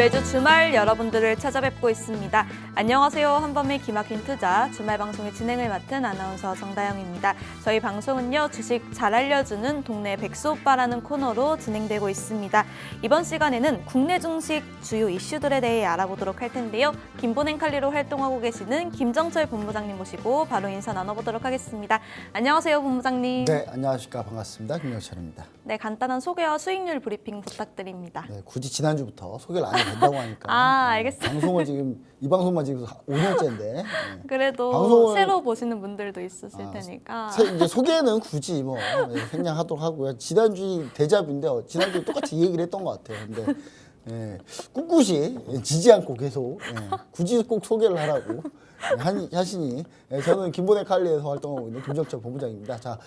매주 주말 여러분들을 찾아뵙고 있습니다. 안녕하세요. 한범의 기막힌 투자 주말 방송의 진행을 맡은 아나운서 정다영입니다. 저희 방송은요, 주식 잘 알려주는 동네 백수 오빠라는 코너로 진행되고 있습니다. 이번 시간에는 국내 증시 주요 이슈들에 대해 알아보도록 할 텐데요. 김보냉칼리로 활동하고 계시는 김정철 본부장님 모시고 바로 인사 나눠보도록 하겠습니다. 안녕하세요, 본부장님. 네, 안녕하십니까. 반갑습니다. 김정철입니다. 네, 간단한 소개와 수익률 브리핑 부탁드립니다. 네, 굳이 지난주부터 소개를 안 해도 된다고 하니까. 알겠습니다. 방송을 지금 이 방송만 지금 5년째인데. 네. 그래도 새로 보시는 분들도 있으실 테니까. 이제 소개는 굳이 뭐 생략하도록 하고요. 지난주 데자뷰인데 지난주에 똑같이 이 얘기를 했던 것 같아요. 근데 꿋꿋이 지지 않고 계속 굳이 꼭 소개를 하라고 하시니 저는 김보냉 칼리에서 활동하고 있는 김정철 본부장입니다. 자,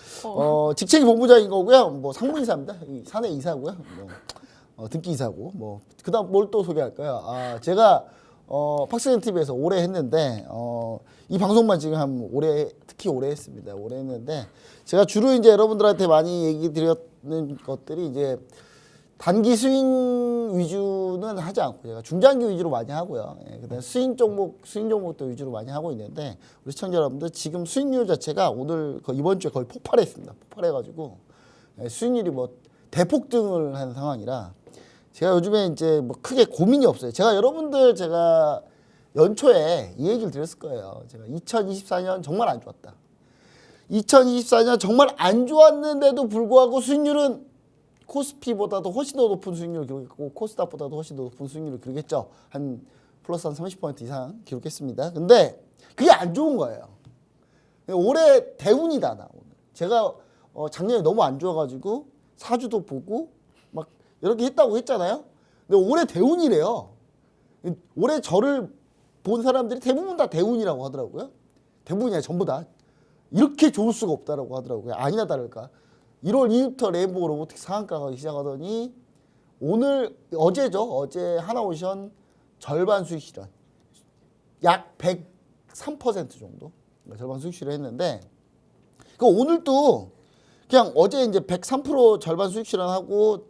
직책이 본부장인 거고요. 뭐 상무이사입니다. 사내 이사고요. 등기 이사고 뭐 그다음 뭘 또 소개할까요? 제가 팍스맨 TV에서 오래 했는데 이 방송만 지금 특히 오래 했습니다. 오래 했는데 제가 주로 이제 여러분들한테 많이 얘기 드렸는 것들이 이제 단기 스윙 위주는 하지 않고 제가 중장기 위주로 많이 하고요. 그다음 스윙 종목도 위주로 많이 하고 있는데 우리 시청자 여러분들 지금 수익률 자체가 오늘 이번 주에 거의 폭발했습니다. 폭발해가지고 수익률이 뭐 대폭등을 한 상황이라 제가 요즘에 이제 뭐 크게 고민이 없어요. 제가 연초에 이 얘기를 드렸을 거예요. 제가 2024년 정말 안 좋았다. 2024년 정말 안 좋았는데도 불구하고 수익률은 코스피보다도 훨씬 더 높은 수익률을 기록했고 코스닥보다도 훨씬 더 높은 수익률을 기록했죠. 플러스 한 30% 이상 기록했습니다. 근데 그게 안 좋은 거예요. 올해 대운이다 나 오늘. 제가 작년에 너무 안 좋아가지고 사주도 보고 막 이렇게 했다고 했잖아요. 근데 올해 대운이래요. 올해 저를 본 사람들이 대부분 다 대운이라고 하더라고요. 대부분이 아니라 전부 다. 이렇게 좋을 수가 없다라고 하더라고요. 아니나 다를까. 1월 2일부터 레인보우 로보틱스 상한가 가기 시작하더니 어제 하나오션 절반 수익 실현. 약 103% 정도. 절반 수익 실현 했는데 오늘도 그냥 어제 이제 103% 절반 수익 실현하고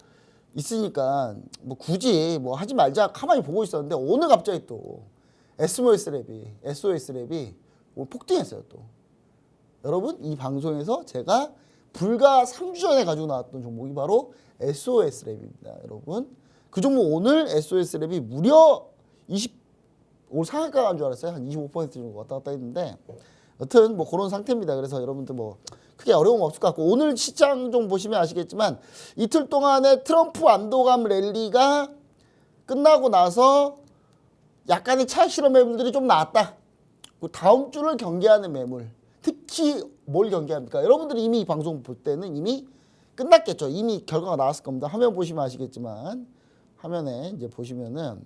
있으니까 뭐 굳이 뭐 하지 말자 가만히 보고 있었는데 오늘 갑자기 또 SOS랩이 오늘 폭등했어요 또. 여러분 이 방송에서 제가 불과 3주 전에 가지고 나왔던 종목이 바로 SOS랩입니다. 여러분 그 종목 오늘 SOS랩이 무려 오늘 상한가 간 줄 알았어요. 한 25% 정도 왔다 갔다 했는데 여튼 뭐 그런 상태입니다. 그래서 여러분들 뭐 크게 어려움 없을 것 같고 오늘 시장 좀 보시면 아시겠지만 이틀 동안의 트럼프 안도감 랠리가 끝나고 나서 약간의 차익 실현 매물들이 좀 나왔다. 다음 주를 경계하는 매물. 특히 뭘 경계합니까? 여러분들이 이미 이 방송 볼 때는 이미 끝났겠죠. 이미 결과가 나왔을 겁니다. 화면 보시면 아시겠지만 화면에 이제 보시면은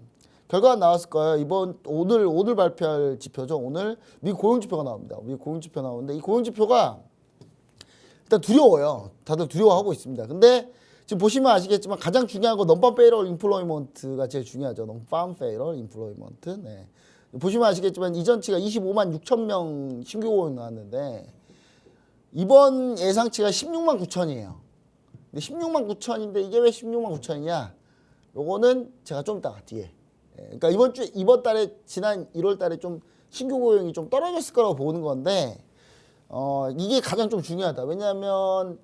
결과가 나왔을 거예요. 오늘 발표할 지표죠. 오늘 미국 고용지표가 나옵니다. 미국 고용지표 나오는데 이 고용지표가 일단 두려워요. 다들 두려워하고 있습니다. 근데 지금 보시면 아시겠지만 가장 중요한 건 넘밤 페이럴 인플로이먼트가 제일 중요하죠. 넘밤 페이럴 인플로이먼트. 네. 보시면 아시겠지만 이전치가 25만 6천 명 신규 고용 나왔는데 이번 예상치가 16만 9천이에요. 근데 16만 9천인데 이게 왜 16만 9천이냐? 요거는 제가 좀 이따가 뒤에. 그러니까 이번 달에 지난 1월 달에 좀 신규 고용이 좀 떨어졌을 거라고 보는 건데 이게 가장 좀 중요하다. 왜냐하면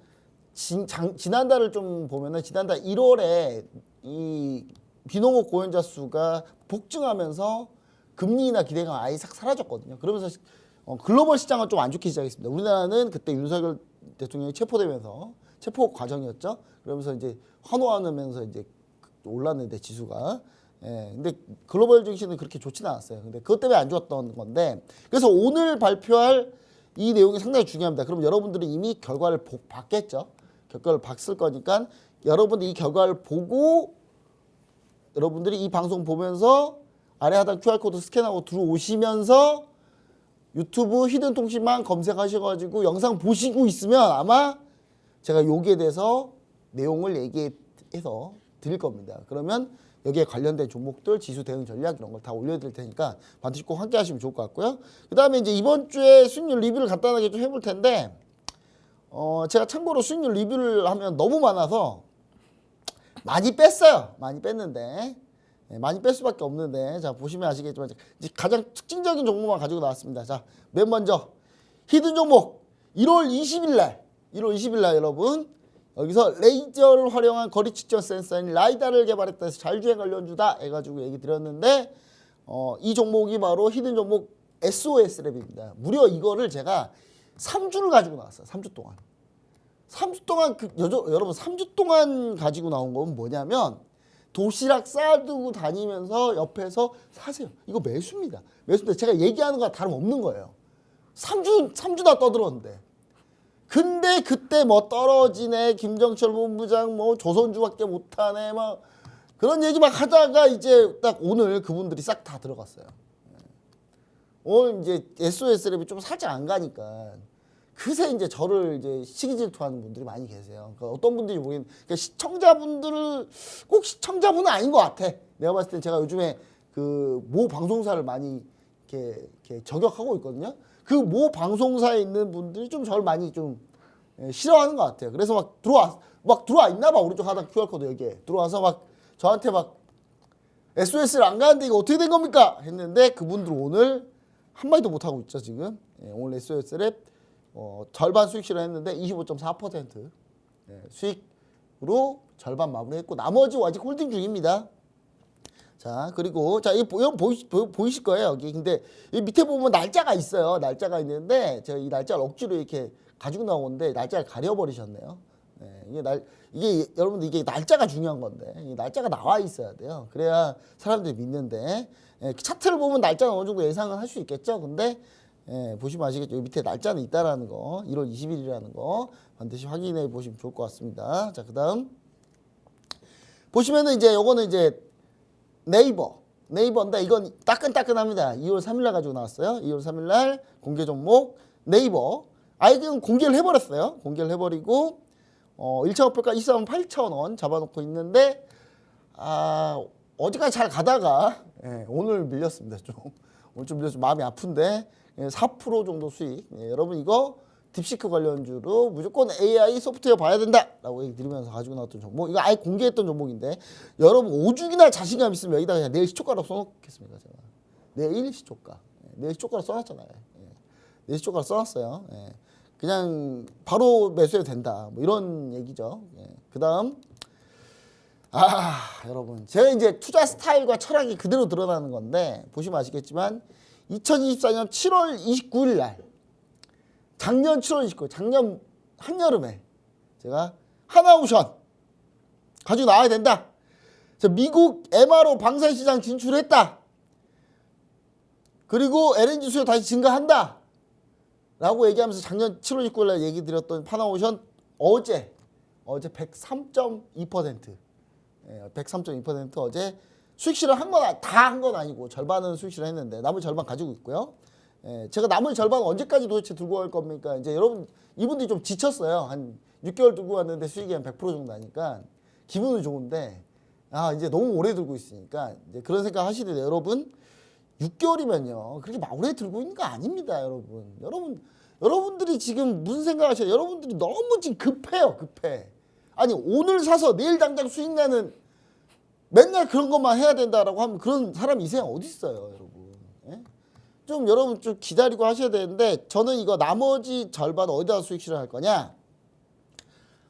지난달을 좀 보면은 지난달 1월에 이 비농업 고용자 수가 복증하면서 금리나 기대가 아예 싹 사라졌거든요. 그러면서 글로벌 시장은 좀 안 좋게 시작했습니다. 우리나라는 그때 윤석열 대통령이 체포되면서 체포 과정이었죠. 그러면서 이제 환호하면서 이제 올랐는데 지수가. 근데 글로벌 증시는 그렇게 좋지는 않았어요. 근데 그것 때문에 안 좋았던 건데 그래서 오늘 발표할 이 내용이 상당히 중요합니다. 그럼 여러분들은 이미 결과를 봤겠죠. 결과를 봤을 거니까 여러분들이 이 결과를 보고 여러분들이 이 방송 보면서 아래 하단 QR코드 스캔하고 들어오시면서 유튜브 히든통신만 검색하셔가지고 영상 보시고 있으면 아마 제가 여기에 대해서 내용을 얘기해서 드릴 겁니다. 그러면 여기에 관련된 종목들, 지수 대응 전략 이런 걸 다 올려드릴 테니까 반드시 꼭 함께 하시면 좋을 것 같고요. 그 다음에 이제 이번 주에 수익률 리뷰를 간단하게 좀 해볼 텐데 제가 참고로 수익률 리뷰를 하면 너무 많아서 많이 뺐어요. 많이 뺐는데 많이 뺄 수밖에 없는데 자 보시면 아시겠지만 이제 가장 특징적인 종목만 가지고 나왔습니다. 자, 맨 먼저 히든 종목 1월 20일 날 여러분 여기서 레이저를 활용한 거리 측정 센서인 라이다를 개발했다 해서 자율주행 관련주다 해가지고 얘기 드렸는데 이 종목이 바로 히든 종목 SOS랩입니다. 무려 이거를 제가 3주를 가지고 나왔어요. 3주 동안. 3주 동안 여러분 3주 동안 가지고 나온 건 뭐냐면 도시락 싸두고 다니면서 옆에서 사세요. 이거 매수입니다. 매수인데 제가 얘기하는 거랑 다름없는 거예요. 3주 다 떠들었는데. 근데 그때 뭐 떨어지네, 김정철 본부장 뭐 조선주밖에 못하네, 막 그런 얘기 막 하다가 이제 딱 오늘 그분들이 싹 다 들어갔어요. 오늘 이제 SOS랩이 좀 살짝 안 가니까 그새 이제 저를 이제 시기 질투하는 분들이 많이 계세요. 그러니까 어떤 분들이 보기엔 그러니까 시청자분들을 꼭 시청자분은 아닌 것 같아. 내가 봤을 땐 제가 요즘에 그 모 방송사를 많이 이렇게 저격하고 있거든요. 그 모 방송사에 있는 분들이 좀 저를 많이 좀 싫어하는 것 같아요. 그래서 막 들어와 있나 봐. 오른쪽 하단 QR코드 여기에 들어와서 막 저한테 막 SOS를 안 가는데 이거 어떻게 된 겁니까? 했는데 그분들 오늘 한마디도 못하고 있죠 지금. 오늘 SOS랩 절반 수익 실현했는데 25.4% 수익으로 절반 마무리했고 나머지 아직 홀딩 중입니다. 자 그리고 자 이거 보이실 거예요 여기. 근데 이 밑에 보면 날짜가 있어요. 날짜가 있는데 제가 이 날짜를 억지로 이렇게 가지고 나온 건데 날짜를 가려버리셨네요. 이게 여러분들 이게 날짜가 중요한 건데 이 날짜가 나와 있어야 돼요. 그래야 사람들이 믿는데 차트를 보면 날짜는 어느 정도 예상은 할 수 있겠죠. 근데 보시면 아시겠죠. 여기 밑에 날짜는 있다라는 거, 1월 20일이라는 거 반드시 확인해 보시면 좋을 것 같습니다. 자 그다음 보시면은 이제 요거는 이제 네이버인데 이건 따끈따끈합니다. 2월 3일날 가지고 나왔어요. 2월 3일날 공개 종목 네이버. 아예 그냥 공개를 해버렸어요. 공개를 해버리고 1차 목표가 24만 8천 원 잡아놓고 있는데 어제까지 잘 가다가 오늘 밀렸습니다. 오늘 좀 밀려서 마음이 아픈데 4% 정도 수익. 여러분 이거 딥시크 관련주로 무조건 AI 소프트웨어 봐야 된다라고 얘기 드리면서 가지고 나왔던 종목. 이거 아예 공개했던 종목인데 여러분 오죽이나 자신감 있으면 여기다가 그냥 내일 시초가라고 써놓겠습니다. 제가 내일 시초가. 내일 시초가로 써놨잖아요. 내일 시초가로 써놨어요. 그냥 바로 매수해도 된다. 뭐 이런 얘기죠. 그 다음 여러분 제가 이제 투자 스타일과 철학이 그대로 드러나는 건데 보시면 아시겠지만 2024년 7월 29일 날 작년 7월 29일 작년 한여름에 제가 하나오션 가지고 나와야 된다. 미국 MRO 방산시장 진출했다. 그리고 LNG 수요 다시 증가한다. 라고 얘기하면서 작년 7월 29일 날 얘기 드렸던 파나오션 어제 103.2% 103.2% 어제 수익 실현 다 한 건 아니고 절반은 수익 실현 했는데 남은 절반 가지고 있고요. 제가 남은 절반 언제까지 도대체 들고 갈 겁니까? 이제 여러분 이분들이 좀 지쳤어요. 한 6개월 들고 왔는데 수익이 한 100% 정도 나니까 기분은 좋은데 이제 너무 오래 들고 있으니까 이제 그런 생각 하시는데 여러분 6개월이면요 그렇게 막 오래 들고 있는 거 아닙니다. 여러분들이 지금 무슨 생각하셔요? 여러분들이 너무 지금 급해요. 아니 오늘 사서 내일 당장 수익 나는 맨날 그런 것만 해야 된다라고 하면 그런 사람이 이 세상 어디 있어요, 여러분? 좀 여러분 좀 기다리고 하셔야 되는데 저는 이거 나머지 절반 어디다 수익 실현할 거냐?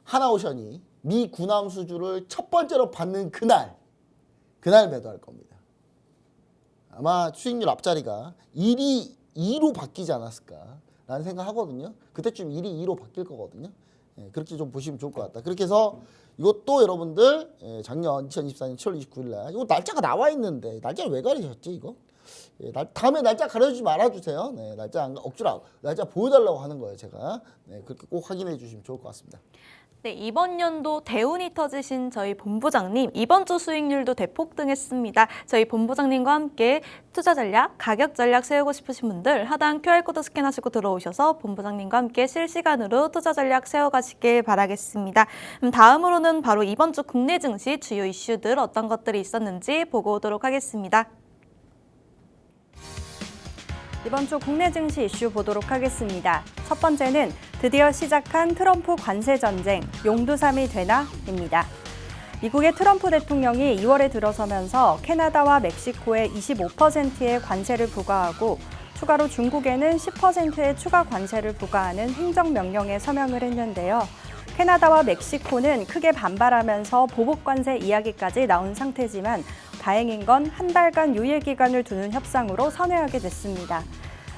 하나오션이 미 군함 수주를 첫 번째로 받는 그날 매도할 겁니다. 아마 수익률 앞자리가 1이 2로 바뀌지 않았을까라는 생각하거든요. 그때쯤 1이 2로 바뀔 거거든요. 그렇게 좀 보시면 좋을 것 같다. 그렇게 해서 이것도 여러분들 작년 2024년 7월 29일 날 이거 날짜가 나와 있는데 날짜를 왜 가리셨지 이거? 다음에 날짜 가려주지 말아주세요. 날짜 억지로 날짜 보여달라고 하는 거예요 제가. 그렇게 꼭 확인해 주시면 좋을 것 같습니다. 네, 이번 연도 대운이 터지신 저희 본부장님 이번 주 수익률도 대폭등했습니다. 저희 본부장님과 함께 투자 전략, 가격 전략 세우고 싶으신 분들 하단 QR코드 스캔하시고 들어오셔서 본부장님과 함께 실시간으로 투자 전략 세워가시길 바라겠습니다. 다음으로는 바로 이번 주 국내 증시 주요 이슈들 어떤 것들이 있었는지 보고 오도록 하겠습니다. 이번 주 국내 증시 이슈 보도록 하겠습니다. 첫 번째는 드디어 시작한 트럼프 관세 전쟁, 용두삼이 되나입니다. 미국의 트럼프 대통령이 2월에 들어서면서 캐나다와 멕시코에 25%의 관세를 부과하고 추가로 중국에는 10%의 추가 관세를 부과하는 행정명령에 서명을 했는데요. 캐나다와 멕시코는 크게 반발하면서 보복 관세 이야기까지 나온 상태지만 다행인 건 한 달간 유예 기간을 두는 협상으로 선회하게 됐습니다.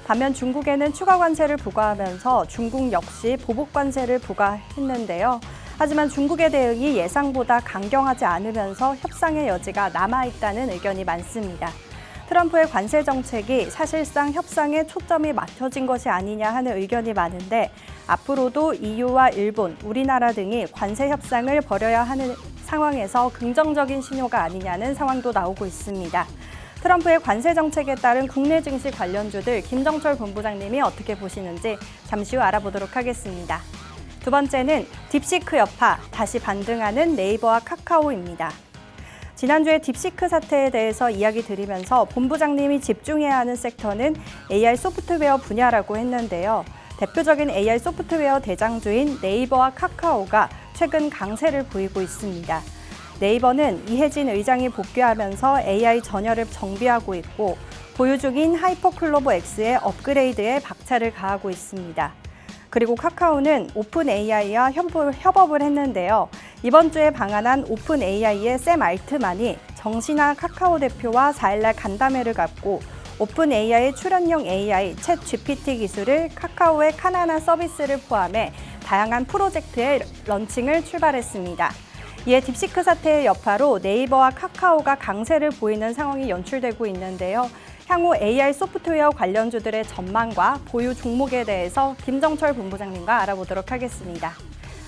반면 중국에는 추가 관세를 부과하면서 중국 역시 보복 관세를 부과했는데요. 하지만 중국의 대응이 예상보다 강경하지 않으면서 협상의 여지가 남아있다는 의견이 많습니다. 트럼프의 관세 정책이 사실상 협상에 초점이 맞춰진 것이 아니냐 하는 의견이 많은데 앞으로도 EU와 일본, 우리나라 등이 관세 협상을 벌여야 하는 상황에서 긍정적인 신호가 아니냐는 상황도 나오고 있습니다. 트럼프의 관세 정책에 따른 국내 증시 관련주들 김정철 본부장님이 어떻게 보시는지 잠시 후 알아보도록 하겠습니다. 두 번째는 딥시크 여파, 다시 반등하는 네이버와 카카오입니다. 지난주에 딥시크 사태에 대해서 이야기 드리면서 본부장님이 집중해야 하는 섹터는 AI 소프트웨어 분야라고 했는데요. 대표적인 AI 소프트웨어 대장주인 네이버와 카카오가 최근 강세를 보이고 있습니다. 네이버는 이해진 의장이 복귀하면서 AI 전열을 정비하고 있고 보유 중인 하이퍼클로버 X의 업그레이드에 박차를 가하고 있습니다. 그리고 카카오는 오픈 AI와 협업을 했는데요. 이번 주에 방한한 오픈 AI의 샘 알트만이 정신아 카카오 대표와 4일날 간담회를 갖고 오픈 AI의 출연형 AI 챗 GPT 기술을 카카오의 카나나 서비스를 포함해 다양한 프로젝트의 런칭을 출발했습니다. 이에 딥시크 사태의 여파로 네이버와 카카오가 강세를 보이는 상황이 연출되고 있는데요. 향후 AI 소프트웨어 관련주들의 전망과 보유 종목에 대해서 김정철 본부장님과 알아보도록 하겠습니다.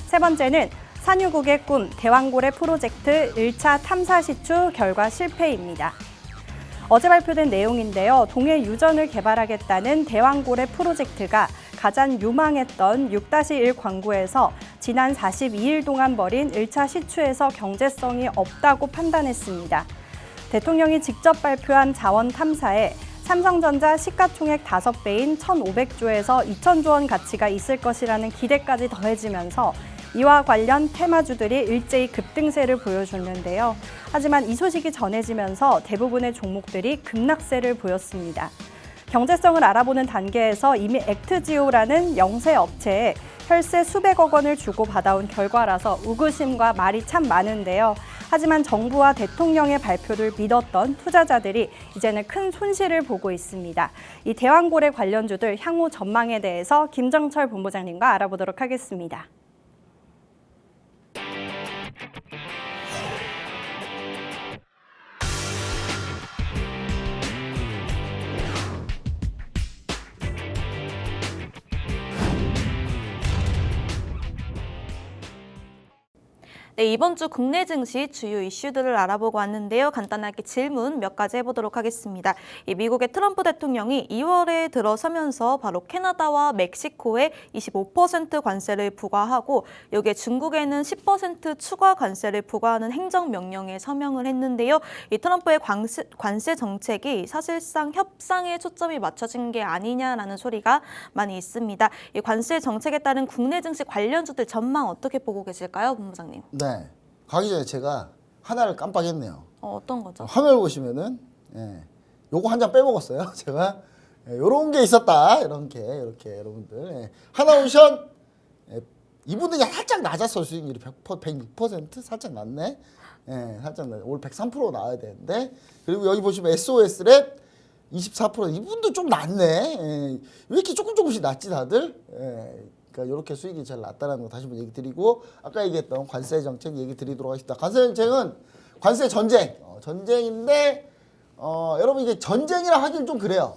세 번째는 산유국의 꿈 대왕고래 프로젝트 1차 탐사 시추 결과 실패입니다. 어제 발표된 내용인데요. 동해 유전을 개발하겠다는 대왕고래 프로젝트가 가장 유망했던 6-1 광구에서 지난 42일 동안 벌인 1차 시추에서 경제성이 없다고 판단했습니다. 대통령이 직접 발표한 자원 탐사에 삼성전자 시가총액 5배인 1,500조에서 2,000조 원 가치가 있을 것이라는 기대까지 더해지면서 이와 관련 테마주들이 일제히 급등세를 보여줬는데요. 하지만 이 소식이 전해지면서 대부분의 종목들이 급락세를 보였습니다. 경제성을 알아보는 단계에서 이미 액트지오라는 영세 업체에 혈세 수백억 원을 주고 받아온 결과라서 우구심과 말이 참 많은데요. 하지만 정부와 대통령의 발표를 믿었던 투자자들이 이제는 큰 손실을 보고 있습니다. 이 대왕고래 관련주들 향후 전망에 대해서 김정철 본부장님과 알아보도록 하겠습니다. 네, 이번 주 국내 증시 주요 이슈들을 알아보고 왔는데요. 간단하게 질문 몇 가지 해보도록 하겠습니다. 미국의 트럼프 대통령이 2월에 들어서면서 바로 캐나다와 멕시코에 25% 관세를 부과하고 여기에 중국에는 10% 추가 관세를 부과하는 행정명령에 서명을 했는데요. 이 트럼프의 관세 정책이 사실상 협상에 초점이 맞춰진 게 아니냐라는 소리가 많이 있습니다. 이 관세 정책에 따른 국내 증시 관련주들 전망 어떻게 보고 계실까요, 본부장님? 네. 가기 전에 제가 하나를 깜빡했네요. 어떤 거죠? 화면 보시면은 요거 한 장 빼먹었어요. 제가 요런 게 있었다. 이렇게 여러분들 하나오션 이분들이 살짝 낮았어. 수익률이 106% 살짝 낮네. 살짝 낮네. 올 103% 나와야 되는데 그리고 여기 보시면 SOS랩 24% 이분도 좀 낮네. 왜 이렇게 조금씩 낮지 다들? 그러니까 이렇게 수익이 잘 낮다라는 거 다시 한번 얘기 드리고 아까 얘기했던 관세 정책 얘기 드리도록 하겠습니다. 관세 정책은 관세 전쟁, 전쟁인데 여러분 이게 전쟁이라 하긴 좀 그래요.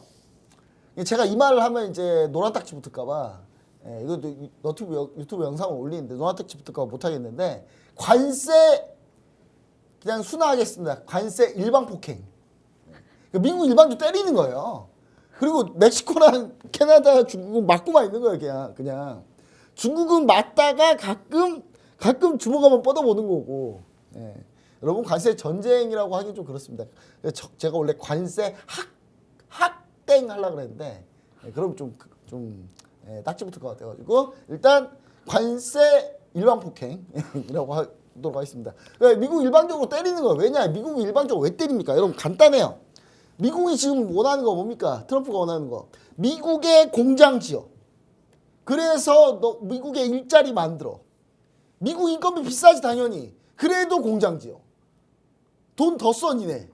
제가 이 말을 하면 이제 노란 딱지 붙을까봐 이것도 유튜브 영상을 올리는데 노란 딱지 붙을까봐 못 하겠는데 관세 그냥 순화하겠습니다. 관세 일방 폭행. 미국 일방주 때리는 거예요. 그리고 멕시코랑 캐나다, 중국은 맞고만 있는 거예요. 그냥 중국은 맞다가 가끔 주먹 한번 뻗어보는 거고. 여러분 관세 전쟁이라고 하긴 좀 그렇습니다. 제가 원래 관세 학땡 하려고 그랬는데 그럼 좀 딱지 붙을 것 같아가지고 일단 관세 일방 폭행이라고 보도록 하겠습니다. 그러니까 미국 일방적으로 때리는 거예요. 왜냐? 미국이 일방적으로 왜 때립니까? 여러분 간단해요. 미국이 지금 원하는 거 뭡니까? 트럼프가 원하는 거. 미국의 공장 지어. 그래서 너 미국의 일자리 만들어. 미국 인건비 비싸지 당연히. 그래도 공장 지어. 돈 더 써 니네.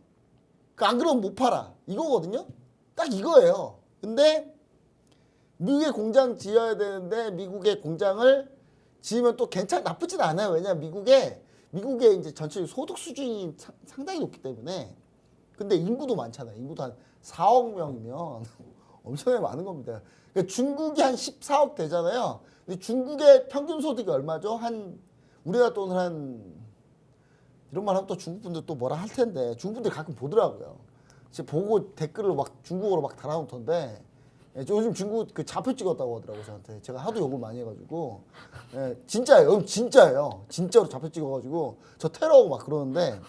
안 그러면 못 팔아. 이거거든요. 딱 이거예요. 근데 미국의 공장 지어야 되는데 미국의 공장을 지으면 또 나쁘진 않아요. 왜냐면 미국의 이제 전체 소득 수준이 상당히 높기 때문에. 근데 인구도 많잖아요. 인구도 한 4억 명이면 엄청나게 많은 겁니다. 그러니까 중국이 한 14억 되잖아요. 근데 중국의 평균 소득이 얼마죠? 우리나라 돈을 이런 말 하면 또 중국 분들 또 뭐라 할 텐데 중국 분들 가끔 보더라고요. 제가 보고 댓글을 막 중국어로 막 달아놓던데 요즘 중국 그 좌표 찍었다고 하더라고요 저한테. 제가 하도 욕을 많이 해가지고 진짜예요. 진짜예요. 진짜로 좌표 찍어가지고 저 테러하고 막 그러는데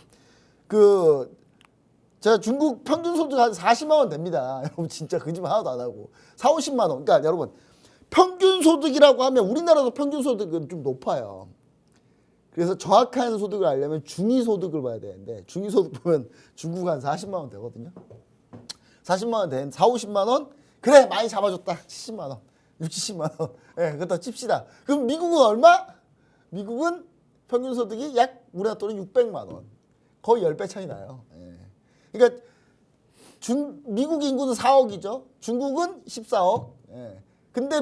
제가 중국 평균 소득 한 40만 원 됩니다. 여러분 진짜 거짓말 하나도 안 하고 4, 50만 원. 그러니까 여러분 평균 소득이라고 하면 우리나라도 평균 소득은 좀 높아요. 그래서 정확한 소득을 알려면 중위소득을 봐야 되는데 중위소득 보면 중국 한 40만 원 되거든요. 40만 원 된 4, 50만 원? 그래 많이 잡아줬다. 70만 원, 60, 70만 원. 그렇다 칩시다. 그럼 미국은 얼마? 미국은 평균 소득이 약 우리나라 돈은 600만 원. 거의 10배 차이 나요. 그러니까 미국 인구는 4억이죠. 중국은 14억. 근데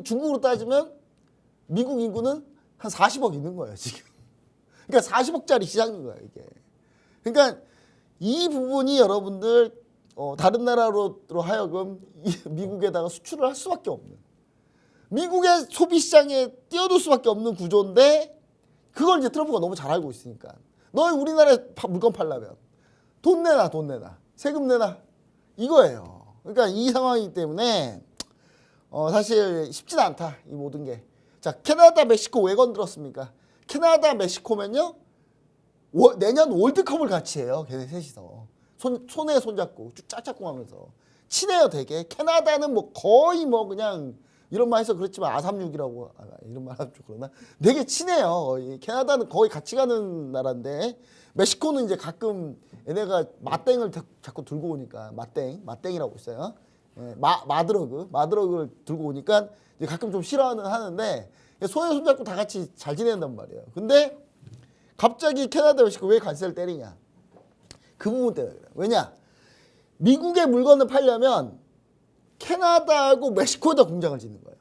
중국으로 따지면 미국 인구는 한 40억 있는 거예요, 지금. 그러니까 40억짜리 시장인 거예요, 이게. 그러니까 이 부분이 여러분들 다른 나라로 하여금 미국에다가 수출을 할 수밖에 없는. 미국의 소비 시장에 뛰어들 수밖에 없는 구조인데 그걸 이제 트럼프가 너무 잘 알고 있으니까. 너희 우리나라에 물건 팔려면 돈 내놔. 세금 내놔. 이거예요. 그러니까 이 상황이기 때문에 사실 쉽진 않다, 이 모든 게. 자, 캐나다, 멕시코 왜 건드렸습니까? 캐나다, 멕시코면요 내년 월드컵을 같이 해요. 걔네 셋이서 손에 손잡고 쭉 짝짝꿍 하면서 친해요 되게. 캐나다는 뭐 거의 뭐 그냥 이런 말 해서 그렇지만 아삼육이라고 이런 말 하면 좀 그러나 되게 친해요. 거의. 캐나다는 거의 같이 가는 나라인데 멕시코는 이제 가끔 얘네가 마땡을 자꾸 들고 오니까 마땡이라고 있어요. 마드러그를 들고 오니까 이제 가끔 좀 싫어하는데 손에 손잡고 다 같이 잘 지낸단 말이에요. 근데 갑자기 캐나다 멕시코 왜 관세를 때리냐? 그 부분 때문에 그래요. 왜냐? 미국의 물건을 팔려면 캐나다하고 멕시코에다 공장을 짓는 거예요.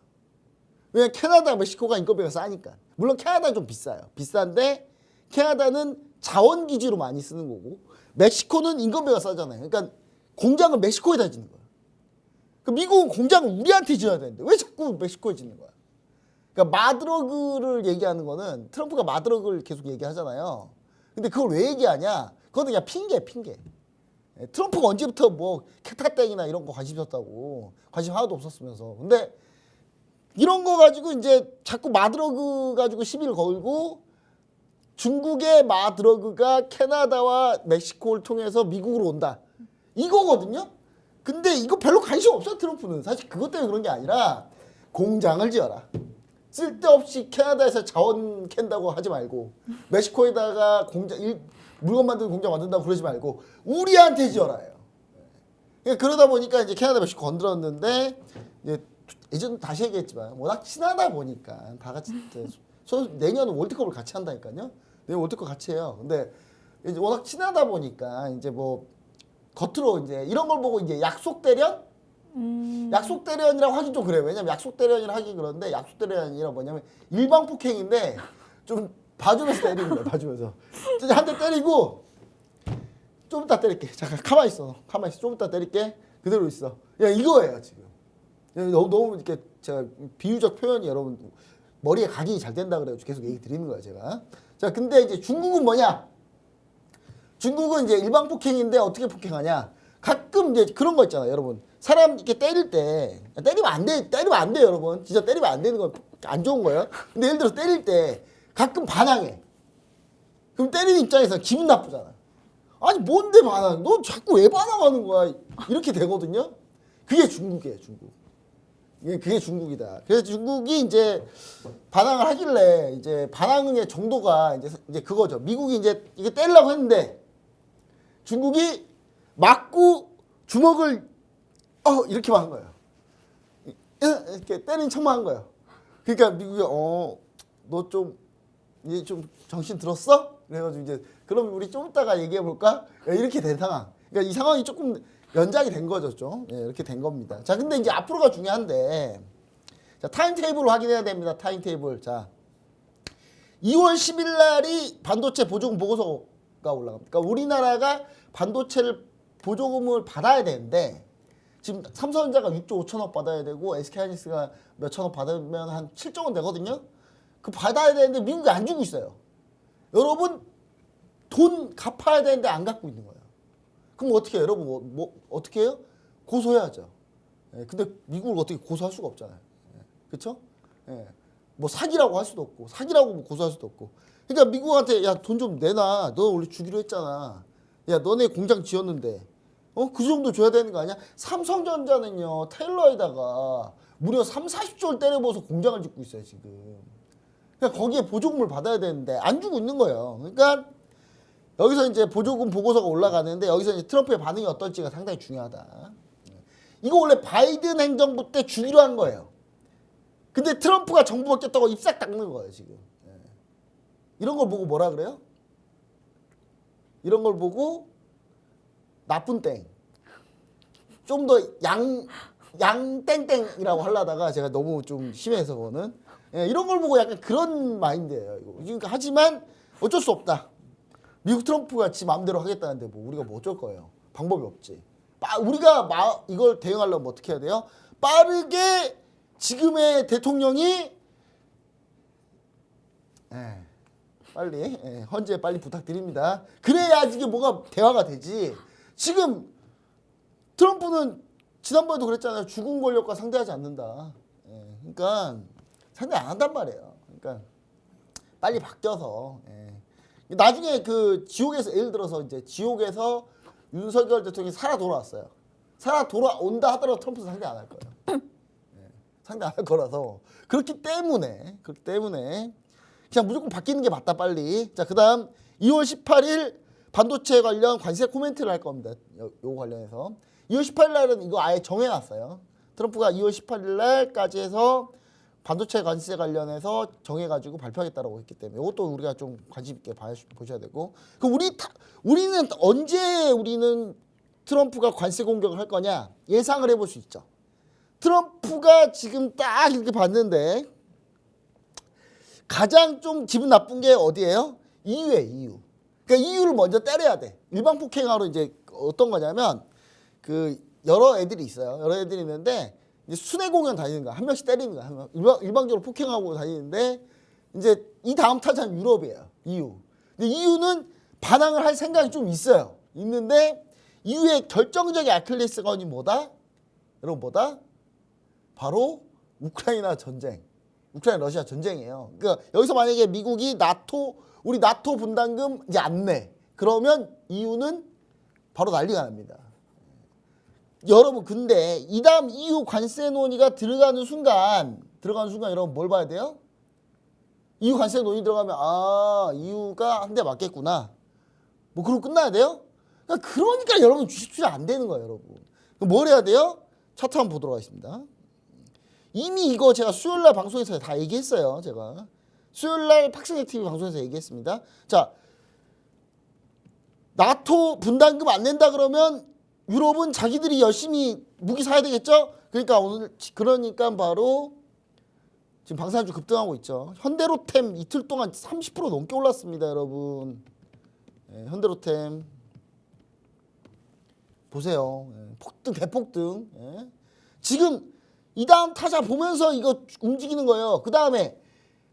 왜냐? 캐나다, 멕시코가 인건비가 싸니까. 물론 캐나다는 좀 비싸요. 비싼데 캐나다는 자원 기지로 많이 쓰는 거고 멕시코는 인건비가 싸잖아요. 그러니까 공장을 멕시코에다 짓는 거예요. 미국은 공장을 우리한테 지어야 되는데 왜 자꾸 멕시코에 짓는 거야? 그러니까 마드러그를 얘기하는 거는 트럼프가 마드러그를 계속 얘기하잖아요. 근데 그걸 왜 얘기하냐? 그건 그냥 핑계. 트럼프가 언제부터 뭐 캣타땡이나 이런 거 관심 있었다고. 관심 하나도 없었으면서. 근데 이런 거 가지고 이제 자꾸 마드러그 가지고 시비를 걸고 중국의 마드러그가 캐나다와 멕시코를 통해서 미국으로 온다. 이거거든요. 근데 이거 별로 관심 없어요, 트럼프는. 사실 그것 때문에 그런 게 아니라 공장을 지어라. 쓸데없이 캐나다에서 자원 캔다고 하지 말고 멕시코에다가 물건 만드는 공장 만든다고 그러지 말고 우리한테 지어라요. 그러다 보니까 이제 캐나다 멕시코 건드렸는데 예전 다시 얘기했지만 워낙 친하다 보니까 다 같이 내년 월드컵을 같이 한다니까요. 내년 월드컵 같이 해요. 근데 이제 워낙 친하다 보니까 이제 뭐 겉으로 이제 이런 걸 보고 이제 약속 대련? 약속 대련이라고 하긴 좀 그래요. 왜냐면 약속 대련이라 하긴 그런데 약속 대련이라 뭐냐면 일방 폭행인데 좀 봐주면서 때리는 거야. 봐주면서 한 대 때리고 좀 이따 때릴게. 잠깐 가만히 있어. 좀 이따 때릴게. 그대로 있어. 야 이거예요 지금. 너무 이렇게 제가 비유적 표현이 여러분 머리에 각인이 잘 된다 그래가지고 계속 얘기 드리는 거예요 제가. 자 근데 이제 중국은 뭐냐? 중국은 이제 일방 폭행인데 어떻게 폭행하냐? 가끔 이제 그런 거 있잖아요, 여러분. 사람 이렇게 때릴 때 때리면 안 돼, 여러분. 진짜 때리면 안 되는 건 안 좋은 거예요. 근데 예를 들어서 때릴 때 가끔 반항해. 그럼 때리는 입장에서 기분 나쁘잖아. 아니 뭔데 반항? 너 자꾸 왜 반항하는 거야? 이렇게 되거든요. 그게 중국이에요, 중국. 그게 중국이다. 그래서 중국이 이제 반항을 하길래 이제 반항의 정도가 이제 그거죠. 미국이 이제 이게 때리려고 했는데 중국이 맞고 주먹을 이렇게만 한 거예요. 이렇게 때린 척만 한 거예요. 그러니까 미국이 너 좀 이제 좀 정신 들었어? 그래가지고 이제 그럼 우리 좀 이따가 얘기해 볼까? 이렇게 된 상황. 그러니까 이 상황이 조금 연장이 된 거죠, 좀. 예, 이렇게 된 겁니다. 자, 근데 이제 앞으로가 중요한데, 자, 타임테이블 확인해야 됩니다. 타임테이블. 자, 2월 10일 날이 반도체 보조금 보고서가 올라갑니다. 그러니까 우리나라가 반도체를 보조금을 받아야 되는데, 지금 삼성전자가 6조 5천억 받아야 되고, SK하이닉스가 몇 천억 받으면 한 7조 원 되거든요. 그 받아야 되는데 미국이 안 주고 있어요. 여러분, 돈 갚아야 되는데 안 갚고 있는 거예요. 그럼 어떻게 해요? 여러분 어떻게 해요? 고소해야죠. 예, 근데 미국을 어떻게 고소할 수가 없잖아요. 예, 그렇죠? 예, 뭐 사기라고 할 수도 없고 사기라고 뭐 고소할 수도 없고. 그러니까 미국한테 야 돈 좀 내놔. 너 원래 주기로 했잖아. 야 너네 공장 지었는데 그 정도 줘야 되는 거 아니야? 삼성전자는요 테일러에다가 무려 30-40조를 때려부어서 공장을 짓고 있어요 지금. 그러니까 거기에 보조금을 받아야 되는데 안 주고 있는 거예요. 그러니까 여기서 이제 보조금 보고서가 올라가는데 여기서 이제 트럼프의 반응이 어떨지가 상당히 중요하다. 이거 원래 바이든 행정부 때 주기로 한 거예요. 근데 트럼프가 정부 바뀌었다고 입싹 닦는 거예요 지금. 이런 걸 보고 뭐라 그래요? 이런 걸 보고 나쁜 땡. 좀 더 양땡땡이라고 하려다가 제가 너무 좀 심해서 그거는. 이런 걸 보고 약간 그런 마인드예요. 그러니까 하지만 어쩔 수 없다. 미국 트럼프가 지 마음대로 하겠다는데 뭐 우리가 뭐 어쩔 거예요. 방법이 없지. 우리가 이걸 대응하려면 어떻게 해야 돼요? 빠르게 지금의 대통령이 빨리 헌재 빨리 부탁드립니다. 그래야 이게 뭐가 대화가 되지. 지금 트럼프는 지난번에도 그랬잖아요. 죽은 권력과 상대하지 않는다. 그러니까 상대 안 한단 말이에요. 그러니까 빨리 바뀌어서 나중에 그 지옥에서 예를 들어서 이제 지옥에서 윤석열 대통령이 살아 돌아왔어요. 살아 돌아온다 하더라도 트럼프는 상대 안 할 거예요. 상대 안 할 거라서 그렇기 때문에 그냥 무조건 바뀌는 게 맞다 빨리. 자 그다음 2월 18일 반도체 관련 관세 코멘트를 할 겁니다. 요거 관련해서 2월 18일 날은 이거 아예 정해놨어요. 트럼프가 2월 18일 날까지 해서 반도체 관세 관련해서 정해가지고 발표하겠다라고 했기 때문에 이것도 우리가 좀 관심 있게 보셔야 되고. 그럼 우리는 언제 트럼프가 관세 공격을 할 거냐 예상을 해볼 수 있죠. 트럼프가 지금 딱 이렇게 봤는데 가장 좀 기분 나쁜 게 어디예요? EU예요, EU. 그러니까 EU를 먼저 때려야 돼. 일방 폭행하러 이제 어떤 거냐면 그 여러 애들이 있어요. 여러 애들이 있는데 이제 순회 공연 다니는 거야. 한 명씩 때리는 거야. 일방적으로 폭행하고 다니는데 이제 이 다음 타자는 유럽이에요. EU. 근데 EU는 반항을 할 생각이 좀 있어요. 있는데 EU의 결정적인 아킬레스건이 뭐다? 여러분 뭐다? 바로 우크라이나 전쟁. 우크라이나 러시아 전쟁이에요. 그러니까 여기서 만약에 미국이 우리 나토 분담금 이제 안 내. 그러면 EU는 바로 난리가 납니다. 여러분 근데 이 다음 EU 관세 논의가 들어가는 순간 여러분 뭘 봐야 돼요? EU 관세 논의 들어가면 EU가 한 대 맞겠구나. 뭐 그럼 끝나야 돼요? 그러니까 여러분 주식 투자 안 되는 거예요, 여러분. 그럼 뭘 해야 돼요? 차트 한번 보도록 하겠습니다. 이미 이거 제가 수요일날 방송에서 다 얘기했어요. 제가 수요일날 팍스넥 TV 방송에서 얘기했습니다. 자, 나토 분담금 안 낸다 그러면 유럽은 자기들이 열심히 무기 사야 되겠죠? 그러니까 바로 지금 방산주 급등하고 있죠. 현대로템 이틀 동안 30% 넘게 올랐습니다, 여러분. 현대로템 보세요. 폭등, 대폭등. 지금 이 다음 타자 보면서 이거 움직이는 거예요. 그 다음에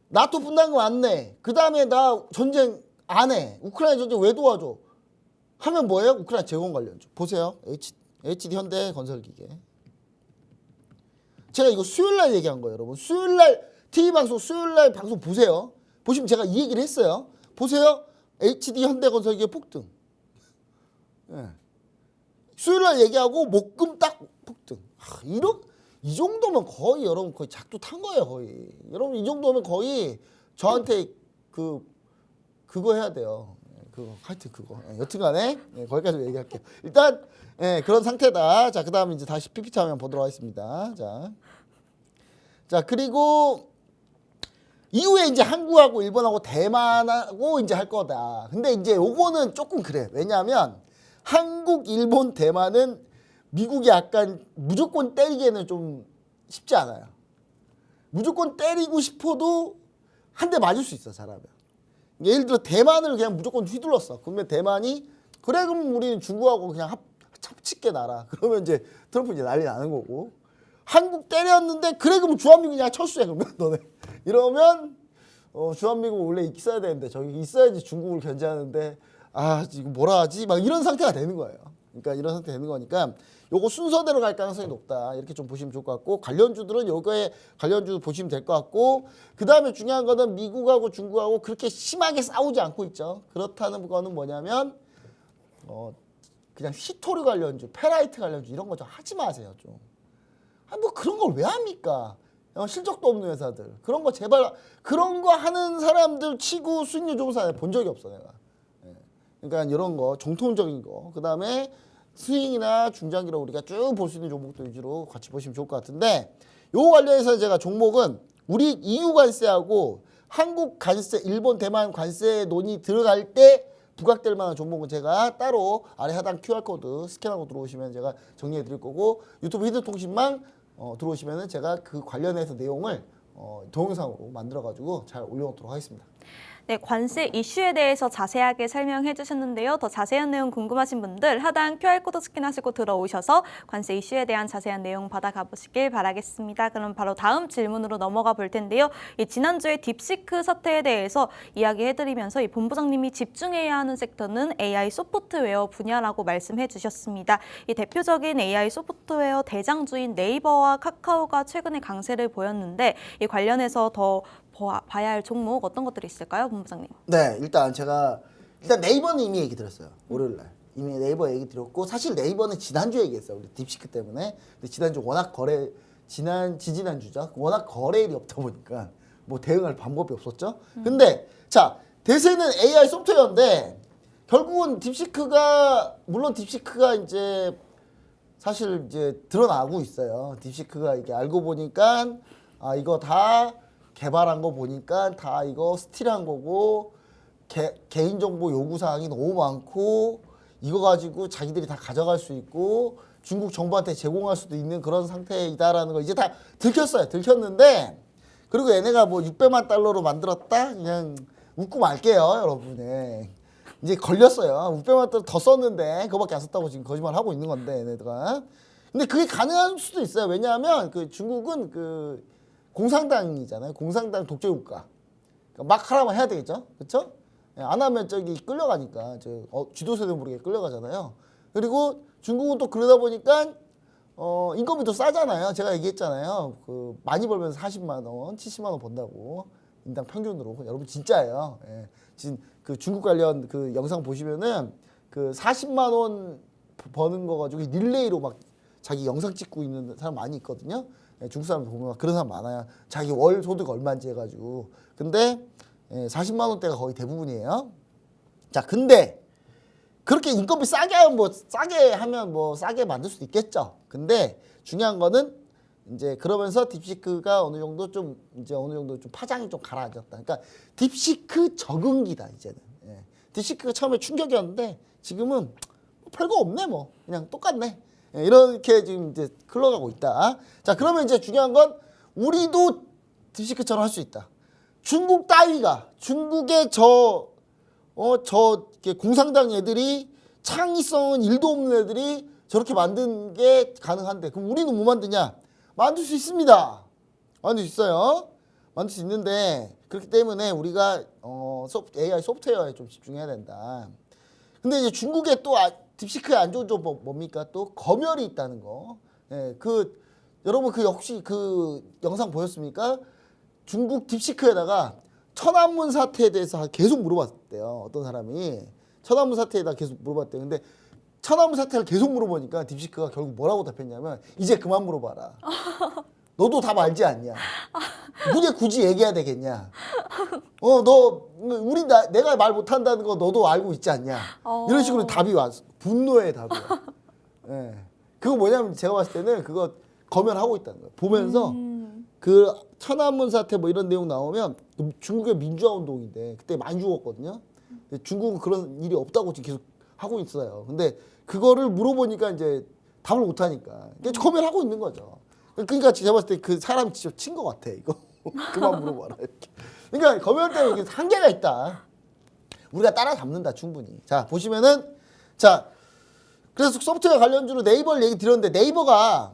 나토 분담금 안 내. 그 다음에 나 전쟁 안 해. 우크라이나 전쟁 왜 도와줘? 하면 뭐예요? 우크라이나 재건 관련주. 보세요. HD 현대 건설기계. 제가 이거 수요일날 얘기한 거예요, 여러분. 수요일날 TV 방송, 수요일날 방송 보세요. 보시면 제가 이 얘기를 했어요. 보세요. HD 현대 건설기계 폭등. 수요일날 얘기하고 목금 딱 폭등. 이 정도면 거의 여러분 거의 작두 탄 거예요 거의. 여러분 이 정도면 거의 저한테 그거 해야 돼요. 그거 하여튼 그거. 여튼간에 거기까지 얘기할게요. 일단 그런 상태다. 자 그다음 이제 다시 PPT 화면 보도록 하겠습니다. 자 그리고 이후에 이제 한국하고 일본하고 대만하고 이제 할 거다. 근데 이제 요거는 조금 그래. 왜냐하면 한국, 일본, 대만은 미국이 약간 무조건 때리기에는 좀 쉽지 않아요. 무조건 때리고 싶어도 한 대 맞을 수 있어 잘하면. 예를 들어 대만을 그냥 무조건 휘둘렀어. 그러면 대만이 그래 그럼 우리는 중국하고 그냥 합칠게 나라. 그러면 이제 트럼프 이제 난리 나는 거고. 한국 때렸는데 그래 그럼 주한미군 그냥 철수해 그러면 너네 이러면 주한미군 원래 있어야 되는데 저기 있어야지 중국을 견제하는데 아 지금 뭐라 하지 막 이런 상태가 되는 거예요. 그러니까 이런 상태 되는 거니까 요거 순서대로 갈 가능성이 높다 이렇게 좀 보시면 좋을 것 같고 관련주들은 요거에 관련주 보시면 될 것 같고 그 다음에 중요한 거는 미국하고 중국하고 그렇게 심하게 싸우지 않고 있죠. 그렇다는 거는 뭐냐면 그냥 히토류 관련주, 페라이트 관련주 이런 거 좀 하지 마세요 좀. 아니 뭐 그런 걸 왜 합니까? 실적도 없는 회사들 그런 거 제발 그런 거 하는 사람들 치고 수익률 좋은 사람 본 적이 없어 내가. 그러니까 이런 거 정통적인 거 그다음에 스윙이나 중장기로 우리가 쭉 볼 수 있는 종목들 위주로 같이 보시면 좋을 것 같은데 요 관련해서 제가 종목은 우리 EU 관세하고 한국 관세, 일본, 대만 관세 논의 들어갈 때 부각될 만한 종목은 제가 따로 아래 하단 QR코드 스캔하고 들어오시면 제가 정리해 드릴 거고 유튜브 히든통신망 들어오시면은 제가 그 관련해서 내용을 동영상으로 만들어 가지고 잘 올려놓도록 하겠습니다. 네, 관세 이슈에 대해서 자세하게 설명해 주셨는데요. 더 자세한 내용 궁금하신 분들 하단 QR코드 스캔하시고 들어오셔서 관세 이슈에 대한 자세한 내용 받아가 보시길 바라겠습니다. 그럼 바로 다음 질문으로 넘어가 볼 텐데요. 이 지난주에 딥시크 사태에 대해서 이야기해드리면서 이 본부장님이 집중해야 하는 섹터는 AI 소프트웨어 분야라고 말씀해 주셨습니다. 이 대표적인 AI 소프트웨어 대장주인 네이버와 카카오가 최근에 강세를 보였는데 이 관련해서 더 봐야 할 종목 어떤 것들이 있을까요, 본부장님? 네, 일단 네이버는 이미 얘기 드렸어요. 월요일날 이미 네이버 얘기 드렸고 사실 네이버는 지난주에 얘기했어요. 우리 딥시크 때문에. 근데 지난주 워낙 지지난주죠. 워낙 거래일이 없다 보니까 뭐 대응할 방법이 없었죠. 근데 자 대세는 AI 소프트웨어인데 결국은 물론 딥시크가 이제 사실 이제 드러나고 있어요. 딥시크가 이게 알고 보니까 이거 다 개발한 거 보니까 다 이거 스틸한 거고 개인정보 요구사항이 너무 많고 이거 가지고 자기들이 다 가져갈 수 있고 중국 정부한테 제공할 수도 있는 그런 상태이다라는 거 이제 다 들켰어요. 들켰는데 그리고 얘네가 뭐 600만 달러로 만들었다? 그냥 웃고 말게요 여러분. 이제 걸렸어요. 600만 달러 더 썼는데 그거밖에 안 썼다고 지금 거짓말 하고 있는 건데 얘네가. 근데 그게 가능할 수도 있어요. 왜냐하면 그 중국은 그 공산당이잖아요. 공산당 독재국가. 그러니까 막 하라면 해야 되겠죠. 그렇죠? 안 하면 저기 끌려가니까 쥐도새도 모르게 끌려가잖아요. 그리고 중국은 또 그러다 보니까 인건비도 싸잖아요. 제가 얘기했잖아요. 그 많이 벌면 40만 원, 70만 원 번다고 인당 평균으로. 여러분 진짜예요. 지금 그 중국 관련 그 영상 보시면은 그 40만 원 버는 거 가지고 릴레이로 막 자기 영상 찍고 있는 사람 많이 있거든요. 중국 사람들 보면 그런 사람 많아요. 자기 월 소득 얼마인지 해가지고. 근데 40만 원대가 거의 대부분이에요. 자, 근데 그렇게 인건비 싸게 하면 뭐 싸게 만들 수도 있겠죠. 근데 중요한 거는 이제 그러면서 딥시크가 어느 정도 좀 파장이 좀 가라앉았다. 그러니까 딥시크 적응기다 이제는. 딥시크가 처음에 충격이었는데 지금은 뭐 별거 없네 뭐 그냥 똑같네. 이렇게 지금 이제 흘러가고 있다. 자, 그러면 이제 중요한 건 우리도 딥시크처럼 할 수 있다. 중국 따위가 중국의 공산당 애들이 창의성은 1도 없는 애들이 저렇게 만든 게 가능한데 그럼 우리는 뭐 만드냐? 만들 수 있습니다. 만들 수 있어요. 만들 수 있는데 그렇기 때문에 우리가 AI 소프트웨어에 좀 집중해야 된다. 근데 이제 중국에 또 딥시크에 안 좋은 점 뭡니까? 또 검열이 있다는 거. 여러분 혹시 그 영상 보셨습니까? 중국 딥시크에다가 천안문 사태에 대해서 계속 물어봤대요. 어떤 사람이 천안문 사태에다 계속 물어봤대요. 근데 천안문 사태를 계속 물어보니까 딥시크가 결국 뭐라고 답했냐면 이제 그만 물어봐라. 너도 답 알지 않냐? 굳이 얘기해야 되겠냐? 내가 말 못한다는 거 너도 알고 있지 않냐? 이런 식으로 답이 왔어. 분노의 답이야. 예. 그거 뭐냐면 제가 봤을 때는 그거 검열하고 있다는 거예요. 보면서 그 천안문 사태 뭐 이런 내용 나오면 중국의 민주화 운동인데 그때 많이 죽었거든요. 근데 중국은 그런 일이 없다고 지금 계속 하고 있어요. 근데 그거를 물어보니까 이제 답을 못 하니까 검열하고 있는 거죠. 그러니까 제가 봤을 때 그 사람 진짜 친 것 같아 이거. 그만 물어봐라 이렇게. 그러니까 검열 때는 이게 한계가 있다. 우리가 따라잡는다 충분히. 자 보시면은 자 그래서 소프트웨어 관련주로 네이버를 얘기 드렸는데 네이버가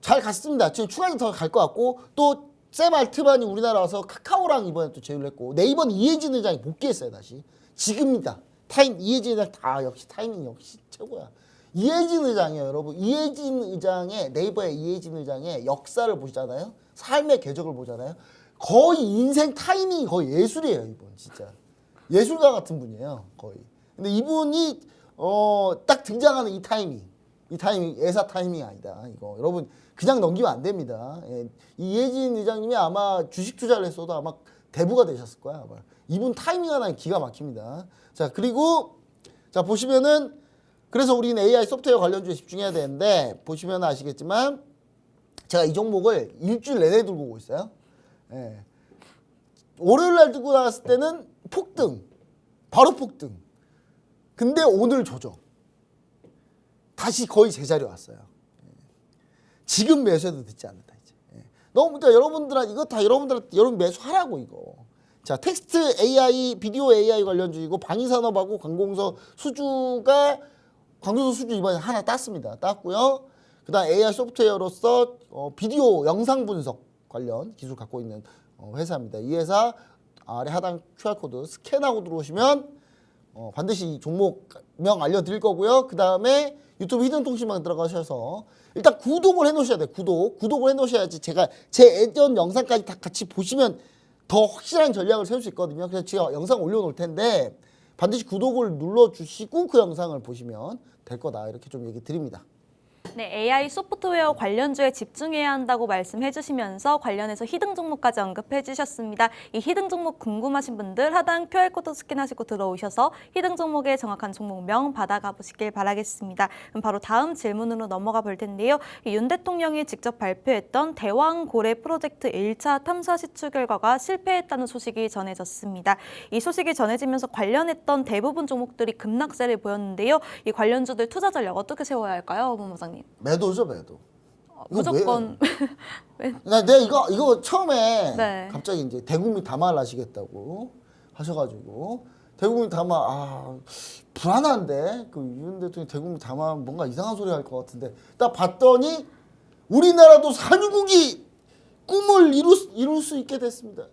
잘 갔습니다. 지금 추가적으로 더 갈 것 같고 또 샘 알트만이 우리나라 와서 카카오랑 이번에 또 제휴를 했고 네이버는 이해진 의장이 복귀했어요 다시. 지금입니다. 이해진 의장 역시 타이밍 역시 최고야. 이해진 의장이에요 여러분. 이해진 의장의 네이버의 이해진 의장의 역사를 보시잖아요. 삶의 궤적을 보잖아요. 거의 인생 타이밍이 거의 예술이에요 이분 진짜. 예술가 같은 분이에요 거의. 근데 이분이 딱 등장하는 이 타이밍 예사 타이밍이 아니다 이거 여러분 그냥 넘기면 안 됩니다. 예. 이해진 의장님이 아마 주식 투자를 했어도 아마 대부가 되셨을 거야 아마. 이분 타이밍 하나 기가 막힙니다. 자 그리고 자 보시면은 그래서 우리는 AI 소프트웨어 관련주에 집중해야 되는데 보시면 아시겠지만 제가 이 종목을 일주일 내내 들고 오고 있어요. 예. 월요일날 들고 나왔을 때는 폭등 바로 폭등. 근데 오늘 조정 다시 거의 제자리 왔어요. 지금 매수해도 늦지 않는다 이제. 너무 그러니까 여러분들한테 이거 다 여러분들한테 여러분 매수하라고 이거. 자 텍스트 AI, 비디오 AI 관련주이고 방위산업하고 관공서 수주가 이번에 하나 땄습니다. 땄고요. 그다음 AI 소프트웨어로서 비디오 영상 분석 관련 기술 갖고 있는 회사입니다. 이 회사 아래 하단 QR 코드 스캔하고 들어오시면 반드시 이 종목명 알려드릴 거고요. 그 다음에 유튜브 히든통신망 들어가셔서 일단 구독을 해놓으셔야 돼요. 구독을 해놓으셔야지 제가 제 예전 영상까지 다 같이 보시면 더 확실한 전략을 세울 수 있거든요. 그래서 제가 영상 올려놓을 텐데 반드시 구독을 눌러주시고 그 영상을 보시면 될 거다 이렇게 좀 얘기 드립니다. 네, AI 소프트웨어 관련주에 집중해야 한다고 말씀해 주시면서 관련해서 히든 종목까지 언급해 주셨습니다. 이 히든 종목 궁금하신 분들 하단 QR코드 스캔하시고 들어오셔서 히든 종목의 정확한 종목명 받아가 보시길 바라겠습니다. 그럼 바로 다음 질문으로 넘어가 볼 텐데요. 윤 대통령이 직접 발표했던 대왕고래 프로젝트 1차 탐사 시추 결과가 실패했다는 소식이 전해졌습니다. 이 소식이 전해지면서 관련했던 대부분 종목들이 급락세를 보였는데요. 이 관련주들 투자 전략 어떻게 세워야 할까요, 본부장님? 매도죠 매도. 무조건 내가 이거 처음에 네. 갑자기 이제 대국민 담화를 하시겠다고 하셔가지고 대국민 담화 불안한데 그 윤 대통령 대국민 담화 뭔가 이상한 소리 할 것 같은데 딱 봤더니 우리나라도 산유국이 꿈을 이룰 수 있게 됐습니다.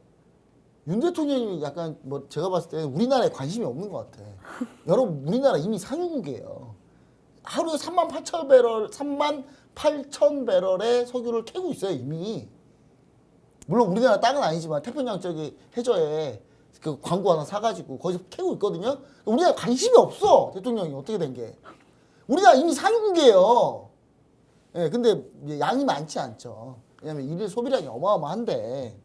윤 대통령이 약간 뭐 제가 봤을 때 우리나라에 관심이 없는 것 같아. 여러분 우리나라 이미 산유국이에요. 하루에 38,000 배럴의 석유를 캐고 있어요 이미. 물론 우리나라 땅은 아니지만 태평양 쪽에 해저에 그 광고 하나 사가지고 거기서 캐고 있거든요. 우리나라 관심이 없어 대통령이 어떻게 된 게. 우리나라 이미 산유국이에요. 예, 근데 양이 많지 않죠. 왜냐면 일일 소비량이 어마어마한데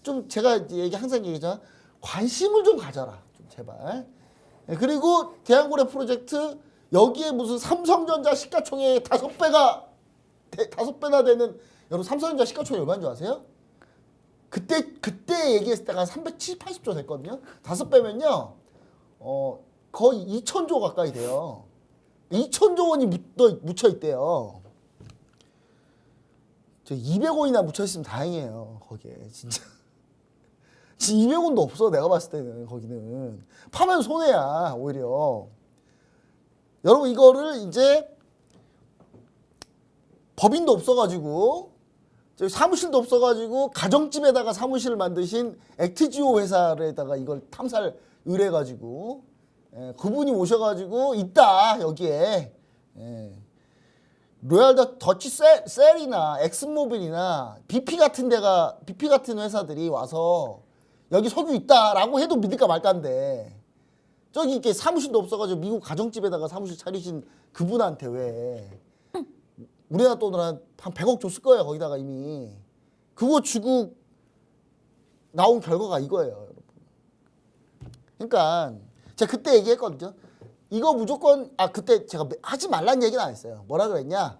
좀 제가 항상 얘기하잖아. 관심을 좀 가져라 좀 제발. 예, 그리고 대왕고래 프로젝트 여기에 무슨 삼성전자 시가총액 5배나 되는 여러분 삼성전자 시가총액 얼마인 줄 아세요? 그때 얘기했을 때가 370, 80조 됐거든요. 5배면요. 거의 2,000조 가까이 돼요. 2,000조 원이 묻혀 있대요. 저 200원이나 묻혀 있으면 다행이에요. 거기에 진짜. 200원도 없어 내가 봤을 때는 거기는. 파면 손해야 오히려. 여러분 이거를 이제 법인도 없어가지고 사무실도 없어가지고 가정집에다가 사무실을 만드신 액트지오 회사에다가 이걸 탐사를 의뢰해가지고 그분이 오셔가지고 있다 여기에 로얄 더치 셀이나 엑슨모빌이나 BP 같은 회사들이 와서 여기 석유 있다라고 해도 믿을까 말까인데 저기 이렇게 사무실도 없어가지고 미국 가정집에다가 사무실 차리신 그분한테 왜 우리나라 돈으로 한 100억 줬을 거예요. 거기다가 이미 그거 주고 나온 결과가 이거예요, 여러분. 그러니까 제가 그때 얘기했거든요. 이거 무조건 그때 제가 하지 말라는 얘기는 안 했어요. 뭐라 그랬냐?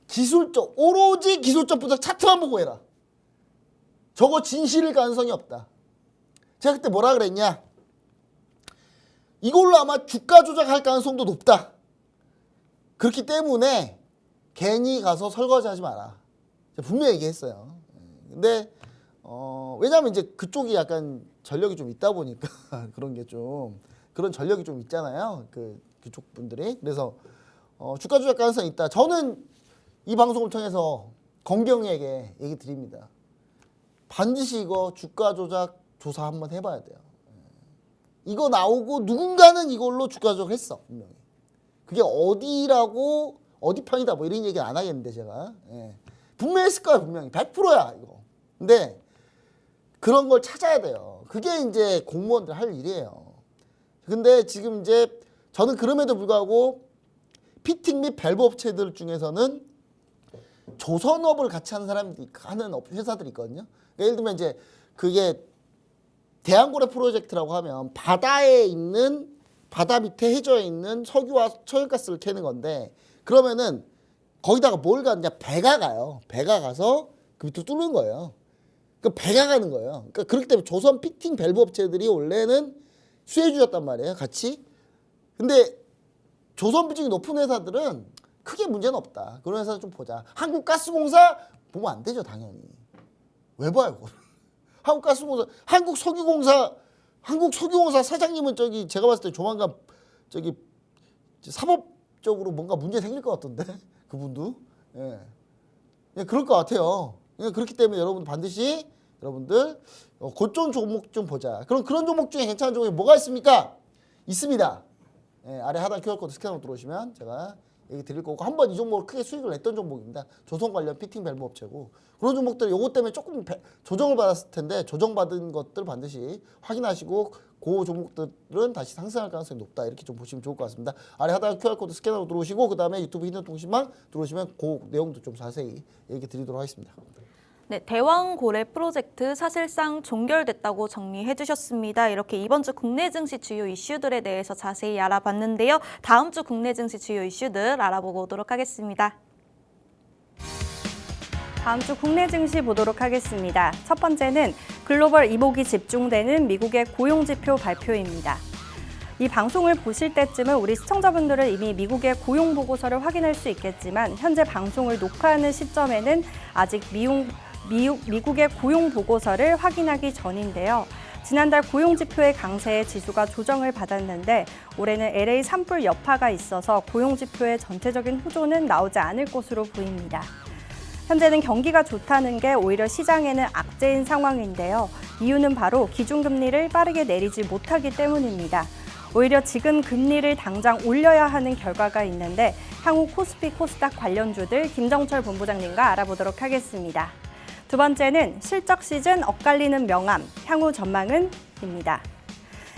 기술적 오로지 기술적 분석 차트만 보고 해라. 저거 진실일 가능성이 없다. 제가 그때 뭐라 그랬냐? 이걸로 아마 주가 조작할 가능성도 높다. 그렇기 때문에 괜히 가서 설거지하지 마라. 제가 분명히 얘기했어요. 근데 왜냐하면 이제 그쪽이 약간 전력이 좀 있다 보니까 그런 게 좀 그런 전력이 좀 있잖아요. 그쪽 분들이. 그래서 주가 조작 가능성이 있다. 저는 이 방송을 통해서 건경에게 얘기 드립니다. 반드시 이거 주가 조작 조사 한번 해봐야 돼요. 이거 나오고 누군가는 이걸로 주가 조작했어 분명히. 그게 어디라고 어디 편이다 뭐 이런 얘기는 안 하겠는데 제가 분명히 했을 거야 분명히 100%야 이거. 근데 그런 걸 찾아야 돼요. 그게 이제 공무원들 할 일이에요. 근데 지금 이제 저는 그럼에도 불구하고 피팅 및 밸브 업체들 중에서는 조선업을 같이 하는 사람들이 하는 회사들이 있거든요. 그러니까 예를 들면 이제 그게 대한고래 프로젝트라고 하면 바다에 있는 바다 밑에 해저에 있는 석유와 천연가스를 캐는 건데 그러면은 거기다가 뭘 가느냐 배가 가요. 배가 가서 그 밑으로 뚫는 거예요. 그 배가 가는 거예요. 그러니까 그렇기 때문에 조선 피팅 밸브 업체들이 원래는 수혜주였단 말이에요. 같이. 근데 조선 비중이 높은 회사들은 크게 문제는 없다. 그런 회사 좀 보자. 한국가스공사 보면 안 되죠, 당연히. 왜 봐요, 그걸? 한국가스공사, 한국석유공사 사장님은 저기 제가 봤을 때 조만간 저기 사법적으로 뭔가 문제 생길 것 같던데 그분도 그럴 것 같아요. 그렇기 때문에 여러분들 반드시 여러분들 고점 종목 좀 보자. 그럼 그런 종목 중에 괜찮은 종목이 뭐가 있습니까? 있습니다. 아래 하단 QR코드 스캐너로 들어오시면 제가 얘기 드릴 거고 한번 이 종목을 크게 수익을 냈던 종목입니다. 조선 관련 피팅 밸브 업체고 그런 종목들 요거 때문에 조금 조정을 받았을 텐데 조정받은 것들 반드시 확인하시고 그 종목들은 다시 상승할 가능성이 높다 이렇게 좀 보시면 좋을 것 같습니다. 아래 하단 QR코드 스캐너로 들어오시고 그 다음에 유튜브 히든 통신망 들어오시면 그 내용도 좀 자세히 얘기 드리도록 하겠습니다. 네, 대왕고래 프로젝트 사실상 종결됐다고 정리해 주셨습니다. 이렇게 이번 주 국내 증시 주요 이슈들에 대해서 자세히 알아봤는데요. 다음 주 국내 증시 주요 이슈들 알아보고 오도록 하겠습니다. 다음 주 국내 증시 보도록 하겠습니다. 첫 번째는 글로벌 이목이 집중되는 미국의 고용지표 발표입니다. 이 방송을 보실 때쯤은 우리 시청자분들은 이미 미국의 고용 보고서를 확인할 수 있겠지만 현재 방송을 녹화하는 시점에는 아직 미국의 고용 보고서를 확인하기 전인데요. 지난달 고용지표의 강세에 지수가 조정을 받았는데 올해는 LA 산불 여파가 있어서 고용지표의 전체적인 호조는 나오지 않을 것으로 보입니다. 현재는 경기가 좋다는 게 오히려 시장에는 악재인 상황인데요. 이유는 바로 기준금리를 빠르게 내리지 못하기 때문입니다. 오히려 지금 금리를 당장 올려야 하는 결과가 있는데 향후 코스피, 코스닥 관련주들 김정철 본부장님과 알아보도록 하겠습니다. 두 번째는 실적 시즌 엇갈리는 명암, 향후 전망은? 입니다.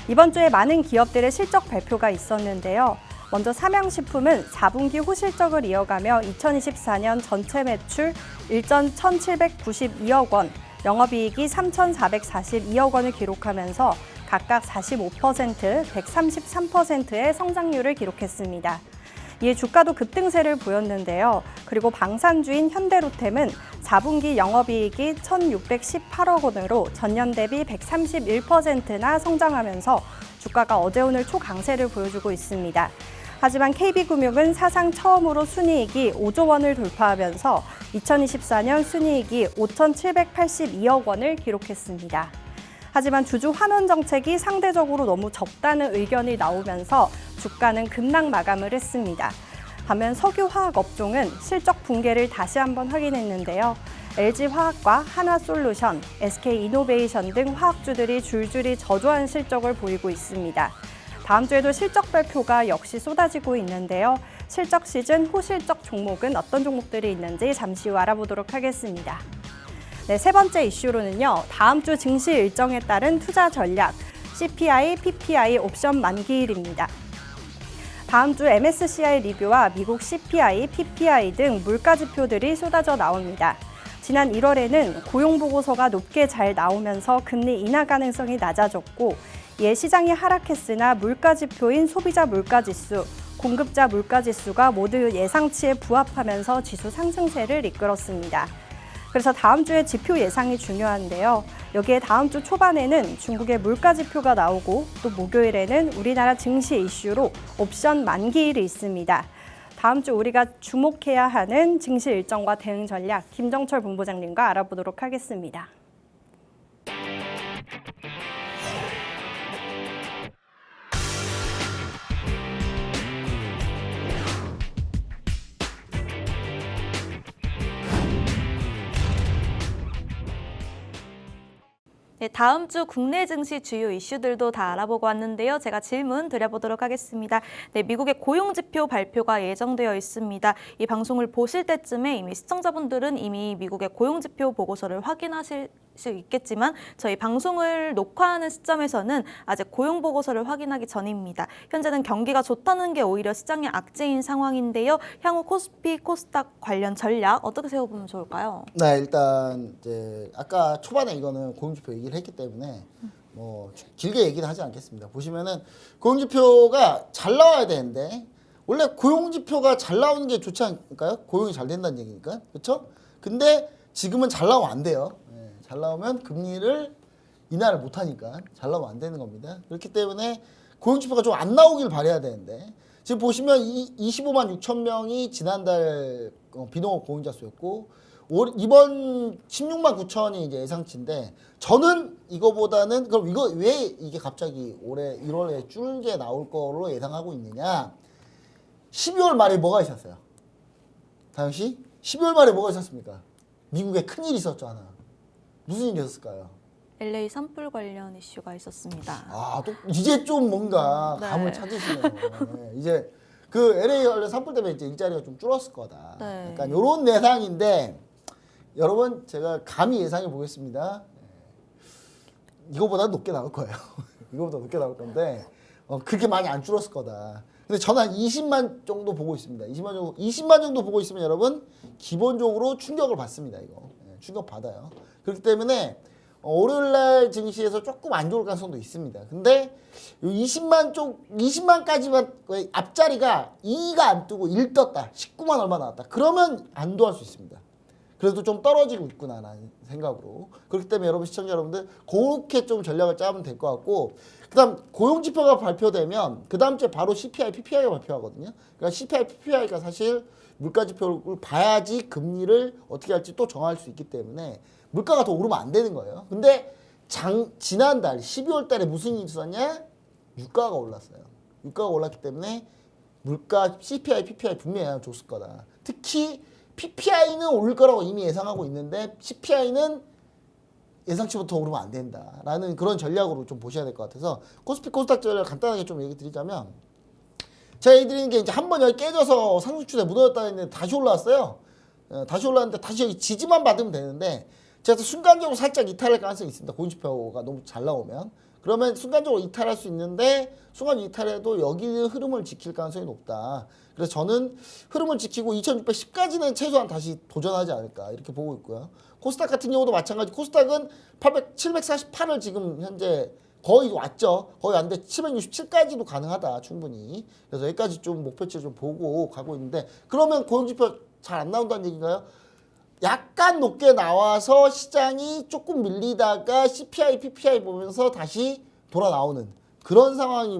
이번 주에 많은 기업들의 실적 발표가 있었는데요. 먼저 삼양식품은 4분기 호실적을 이어가며 2024년 전체 매출 1,792억 원, 영업이익이 3,442억 원을 기록하면서 각각 45%, 133%의 성장률을 기록했습니다. 이에 주가도 급등세를 보였는데요. 그리고 방산주인 현대로템은 4분기 영업이익이 1,618억 원으로 전년 대비 131%나 성장하면서 주가가 어제 오늘 초강세를 보여주고 있습니다. 하지만 KB금융은 사상 처음으로 순이익이 5조 원을 돌파하면서 2024년 순이익이 5,782억 원을 기록했습니다. 하지만 주주 환원 정책이 상대적으로 너무 적다는 의견이 나오면서 주가는 급락 마감을 했습니다. 반면 석유화학 업종은 실적 붕괴를 다시 한번 확인했는데요. LG화학과 하나솔루션, SK이노베이션 등 화학주들이 줄줄이 저조한 실적을 보이고 있습니다. 다음 주에도 실적 발표가 역시 쏟아지고 있는데요. 실적 시즌 호실적 종목은 어떤 종목들이 있는지 잠시 후 알아보도록 하겠습니다. 네, 세 번째 이슈로는요. 다음 주 증시 일정에 따른 투자 전략, CPI, PPI 옵션 만기일입니다. 다음 주 MSCI 리뷰와 미국 CPI, PPI 등 물가 지표들이 쏟아져 나옵니다. 지난 1월에는 고용 보고서가 높게 잘 나오면서 금리 인하 가능성이 낮아졌고 이에 시장이 하락했으나 물가 지표인 소비자 물가 지수, 공급자 물가 지수가 모두 예상치에 부합하면서 지수 상승세를 이끌었습니다. 그래서 다음 주에 지표 예상이 중요한데요. 여기에 다음 주 초반에는 중국의 물가 지표가 나오고 또 목요일에는 우리나라 증시 이슈로 옵션 만기일이 있습니다. 다음 주 우리가 주목해야 하는 증시 일정과 대응 전략 김정철 본부장님과 알아보도록 하겠습니다. 네, 다음 주 국내 증시 주요 이슈들도 다 알아보고 왔는데요. 제가 질문 드려보도록 하겠습니다. 네, 미국의 고용지표 발표가 예정되어 있습니다. 이 방송을 보실 때쯤에 이미 시청자분들은 이미 미국의 고용지표 보고서를 확인하실 수 있겠지만 저희 방송을 녹화하는 시점에서는 아직 고용 보고서를 확인하기 전입니다. 현재는 경기가 좋다는 게 오히려 시장의 악재인 상황인데요. 향후 코스피, 코스닥 관련 전략 어떻게 세워보면 좋을까요? 네, 일단 이제 아까 초반에 이거는 고용지표 얘기를 했기 때문에 뭐 길게 얘기는 하지 않겠습니다. 보시면은 고용지표가 잘 나와야 되는데 원래 고용지표가 잘 나오는 게 좋지 않을까요? 고용이 잘 된다는 얘기니까, 그렇죠? 근데 지금은 잘 나오면 안 돼요. 잘 나오면 금리를 인하를 못하니까 잘 나오면 안 되는 겁니다. 그렇기 때문에 고용지표가 좀 안 나오길 바라야 되는데 지금 보시면 25만 6천 명이 지난달 비농업 고용자 수였고 이번 16만 9천이 이제 예상치인데 저는 이거보다는 그럼 이거 왜 이게 갑자기 올해 1월에 줄게 나올 거로 예상하고 있느냐? 12월 말에 뭐가 있었어요? 다영 씨? 12월 말에 뭐가 있었습니까? 미국에 큰일이 있었죠 하나. 무슨 일이 있었을까요? LA 산불 관련 이슈가 있었습니다. 아, 또 이제 좀 뭔가 네. 감을 찾으시네요. 네, 이제 그 LA 관련 산불 때문에 이제 일자리가 좀 줄었을 거다. 네. 약간 이런 예상인데 여러분 제가 감히 예상해 보겠습니다. 이거보다 높게 나올 거예요. 이거보다 높게 나올 건데 그렇게 많이 안 줄었을 거다. 근데 저는 한 20만 정도 보고 있습니다. 20만 정도 보고 있으면 여러분 기본적으로 충격을 받습니다. 이거 충격 받아요. 그렇기 때문에 월요일날 증시에서 조금 안 좋을 가능성도 있습니다. 근데 20만까지만 앞자리가 2가 안 뜨고 1 떴다. 19만 얼마 나왔다. 그러면 안도할 수 있습니다. 그래도 좀 떨어지고 있구나라는 생각으로. 그렇기 때문에 여러분 시청자 여러분들 그렇게 좀 전략을 짜면 될 것 같고 그다음 고용지표가 발표되면 그 다음 주에 바로 CPI, PPI가 발표하거든요. 그러니까 CPI, PPI가 사실 물가지표를 봐야지 금리를 어떻게 할지 또 정할 수 있기 때문에 물가가 더 오르면 안 되는 거예요. 근데 지난달 12월 달에 무슨 일이 있었냐? 유가가 올랐어요. 유가가 올랐기 때문에 물가 CPI, PPI 분명히 영향을 줬을 거다. 특히 PPI는 오를 거라고 이미 예상하고 있는데 CPI는 예상치부터 오르면 안 된다라는 그런 전략으로 좀 보셔야 될 것 같아서 코스피, 코스닥 전략 간단하게 좀 얘기 드리자면 제가 얘기 드리는 게 이제 한번 여기 깨져서 상승추세 무너졌다 했는데 다시 올라왔어요. 다시 올라왔는데 다시 여기 지지만 받으면 되는데 제가 순간적으로 살짝 이탈할 가능성이 있습니다. 고용지표가 너무 잘 나오면. 그러면 순간적으로 이탈할 수 있는데 순간 이탈해도 여기 흐름을 지킬 가능성이 높다. 그래서 저는 흐름을 지키고 2610까지는 최소한 다시 도전하지 않을까 이렇게 보고 있고요. 코스닥 같은 경우도 마찬가지. 코스닥은 748을 지금 현재 거의 왔죠. 거의 왔는데 767까지도 가능하다 충분히. 그래서 여기까지 좀 목표치를 좀 보고 가고 있는데 그러면 고용지표 잘 안 나온다는 얘기인가요? 약간 높게 나와서 시장이 조금 밀리다가 CPI, PPI 보면서 다시 돌아 나오는 그런 상황이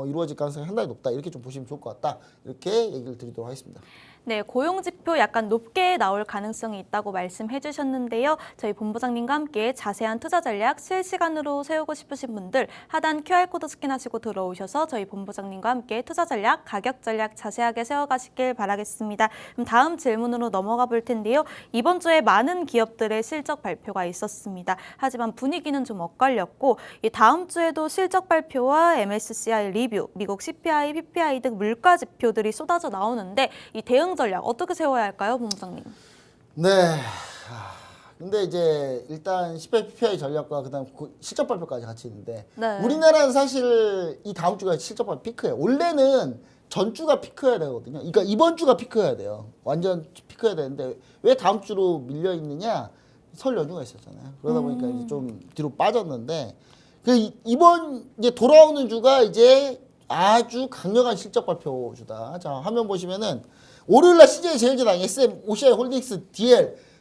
이루어질 가능성이 상당히 높다. 이렇게 좀 보시면 좋을 것 같다. 이렇게 얘기를 드리도록 하겠습니다. 네, 고용지표 약간 높게 나올 가능성이 있다고 말씀해 주셨는데요. 저희 본부장님과 함께 자세한 투자 전략 실시간으로 세우고 싶으신 분들 하단 QR코드 스캔하시고 들어오셔서 저희 본부장님과 함께 투자 전략, 가격 전략 자세하게 세워가시길 바라겠습니다. 그럼 다음 질문으로 넘어가 볼 텐데요. 이번 주에 많은 기업들의 실적 발표가 있었습니다. 하지만 분위기는 좀 엇갈렸고 이 다음 주에도 실적 발표와 MSCI 리뷰, 미국 CPI, PPI 등 물가 지표들이 쏟아져 나오는데 이 대응 전략 어떻게 세워야 할까요, 본부장님? 네, 근데 이제 일단 10회 PPI 전략과 그다음 실적 발표까지 같이 있는데 네. 우리나라는 사실 이 다음 주가 실적 발표 피크예요. 원래는 전주가 피크여야 되거든요. 그러니까 이번 주가 피크여야 돼요. 완전 피크여야 되는데 왜 다음 주로 밀려 있느냐? 설 연휴가 있었잖아요. 그러다 보니까 이제 좀 뒤로 빠졌는데 이번 이제 돌아오는 주가 이제 아주 강력한 실적 발표 주다. 자, 화면 보시면은 월요일날 CJ제일제당, SM, OCI 홀딩스,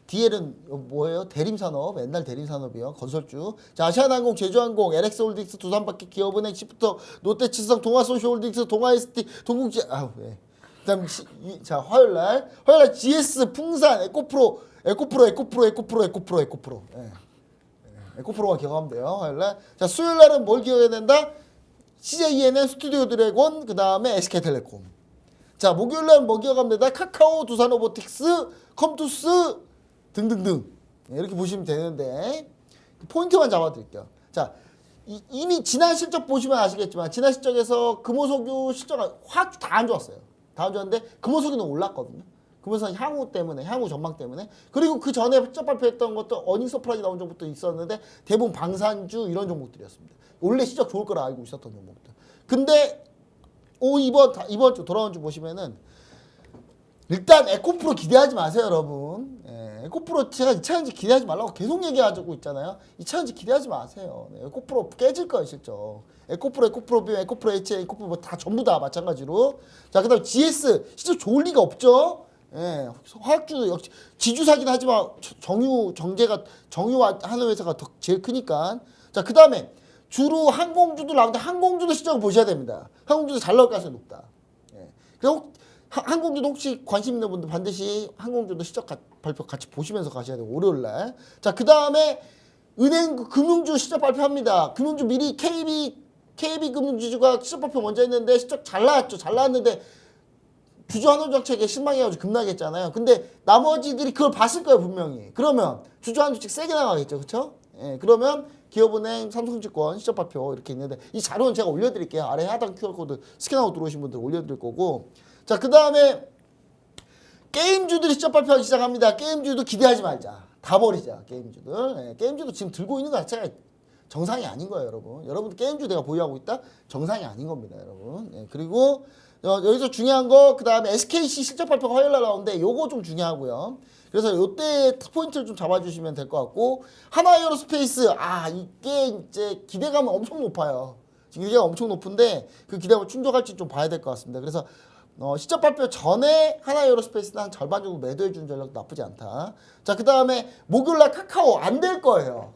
DL은 뭐예요? 대림산업, 옛날 대림산업이요. 건설주. 자, 아시아나항공, 제주항공, LX홀딩스, 두산바퀴, 기업은행, 시프터, 롯데칠성, 동아소시홀딩스, 동아ST, 동국지. 왜? 그다음 자, 화요일날 GS, 풍산, 에코프로. 예. 에코프로만 기억하면 돼요. 화요일날. 자, 수요일날은 뭘 기억해야 된다? CJENM, 스튜디오 드래곤, 그 다음에 SK텔레콤. 자, 목요일날 뭐 기억하면 된다? 카카오, 두산로보틱스, 컴투스 등등등. 이렇게 보시면 되는데 포인트만 잡아드릴게요. 자, 이미 지난 실적 보시면 아시겠지만 지난 실적에서 금호석유 실적 화학주 다 안 좋았어요. 다 안 좋았는데 금호석유는 올랐거든요. 금호석 향후 때문에, 향후 전망 때문에. 그리고 그 전에 실적 발표했던 것도 어닝 서프라이즈 나온 종목도 있었는데 대부분 방산주 이런 종목들이었습니다. 원래 실적 좋을 거라 알고 있었던 종목들. 근데 이번 주 돌아온 주 보시면은 일단 에코프로 기대하지 마세요, 여러분. 예, 에코프로 제가 2차전지 기대하지 말라고 계속 얘기하고 있잖아요. 2차전지 기대하지 마세요. 네, 에코프로 깨질 거예요, 실적. 에코프로 비움, 에코프로 H, 에코프로 뭐 다 전부 다 마찬가지로. 자, 그다음 GS 실적 좋을 리가 없죠. 예, 화학주 역시 지주사긴 하지만 정유와 하는 회사가 더 제일 크니까. 자, 그다음에 주로 항공주도 나오는데 항공주도 실적을 보셔야 됩니다. 항공주도 잘 나올 가능성이 높다. 예. 그리고 항공주도 혹시 관심 있는 분들 반드시 항공주도 실적 발표 같이 보시면서 가셔야 돼요. 월요일날. 자, 그 다음에 은행 금융주 실적 발표합니다. 금융주 미리 KB 금융주주가 실적 발표 먼저 했는데 실적 잘 나왔죠. 잘 나왔는데 주주환원 정책에 실망해가지고 급락했잖아요. 근데 나머지들이 그걸 봤을 거예요, 분명히. 그러면 주주환원 정책 세게 나가겠죠, 그렇죠? 예, 그러면 기업은행, 삼성증권 실적 발표 이렇게 있는데 이 자료는 제가 올려드릴게요. 아래 하단 QR코드 스캔하고 들어오신 분들 올려드릴 거고. 자, 그 다음에 게임주들이 실적 발표하기 시작합니다. 게임주도 기대하지 말자. 다 버리자, 게임주들. 예, 게임주도 지금 들고 있는 것 자체가 정상이 아닌 거예요, 여러분. 여러분 게임주 내가 보유하고 있다? 정상이 아닌 겁니다, 여러분. 예, 그리고 여기서 중요한 거, 그 다음에 SKC 실적 발표가 화요일날 나오는데 요거 좀 중요하고요. 그래서 요때 포인트를 좀 잡아주시면 될 것 같고, 하나에어로스페이스, 이게 이제 기대감은 엄청 높아요. 지금 기대가 엄청 높은데 그 기대감을 충족할지 좀 봐야 될 것 같습니다. 그래서 실적 발표 전에 하나에어로스페이스는 한 절반 정도 매도해주는 전략도 나쁘지 않다. 자, 그 다음에 목요일날 카카오 안 될 거예요.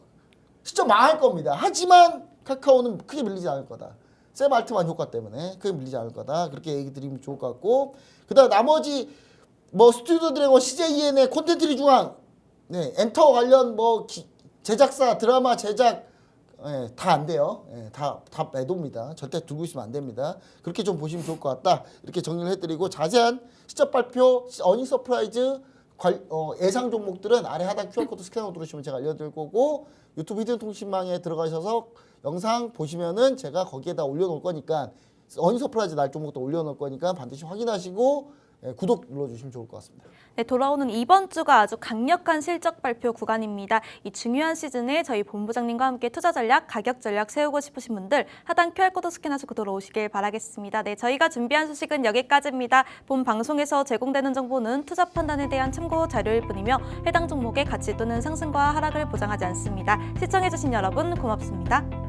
실적 망할 겁니다. 하지만 카카오는 크게 밀리지 않을 거다. 샘 알트만 효과 때문에 크게 밀리지 않을 거다. 그렇게 얘기 드리면 좋을 것 같고, 그 다음 나머지 뭐 스튜디오 드래곤, CJEN의 콘텐츠 리중앙, 네, 엔터 관련 뭐 제작사, 드라마 제작, 예, 다 안 돼요. 예, 다 매도입니다. 절대 두고 있으면 안 됩니다. 그렇게 좀 보시면 좋을 것 같다. 이렇게 정리를 해드리고 자세한 실적 발표, 어닝 서프라이즈, 예상 종목들은 아래 하단 QR코드 스캔하고 들어오시면 제가 알려드릴 거고, 유튜브 히든 통신망에 들어가셔서 영상 보시면은 제가 거기에다 올려놓을 거니까 어닝 서프라이즈 날 종목도 올려놓을 거니까 반드시 확인하시고 구독 눌러주시면 좋을 것 같습니다. 네, 돌아오는 이번 주가 아주 강력한 실적 발표 구간입니다. 이 중요한 시즌에 저희 본부장님과 함께 투자 전략, 가격 전략 세우고 싶으신 분들 하단 QR코드 스캔하시고 들어오시길 바라겠습니다. 네, 저희가 준비한 소식은 여기까지입니다. 본 방송에서 제공되는 정보는 투자 판단에 대한 참고 자료일 뿐이며 해당 종목의 가치 또는 상승과 하락을 보장하지 않습니다. 시청해주신 여러분 고맙습니다.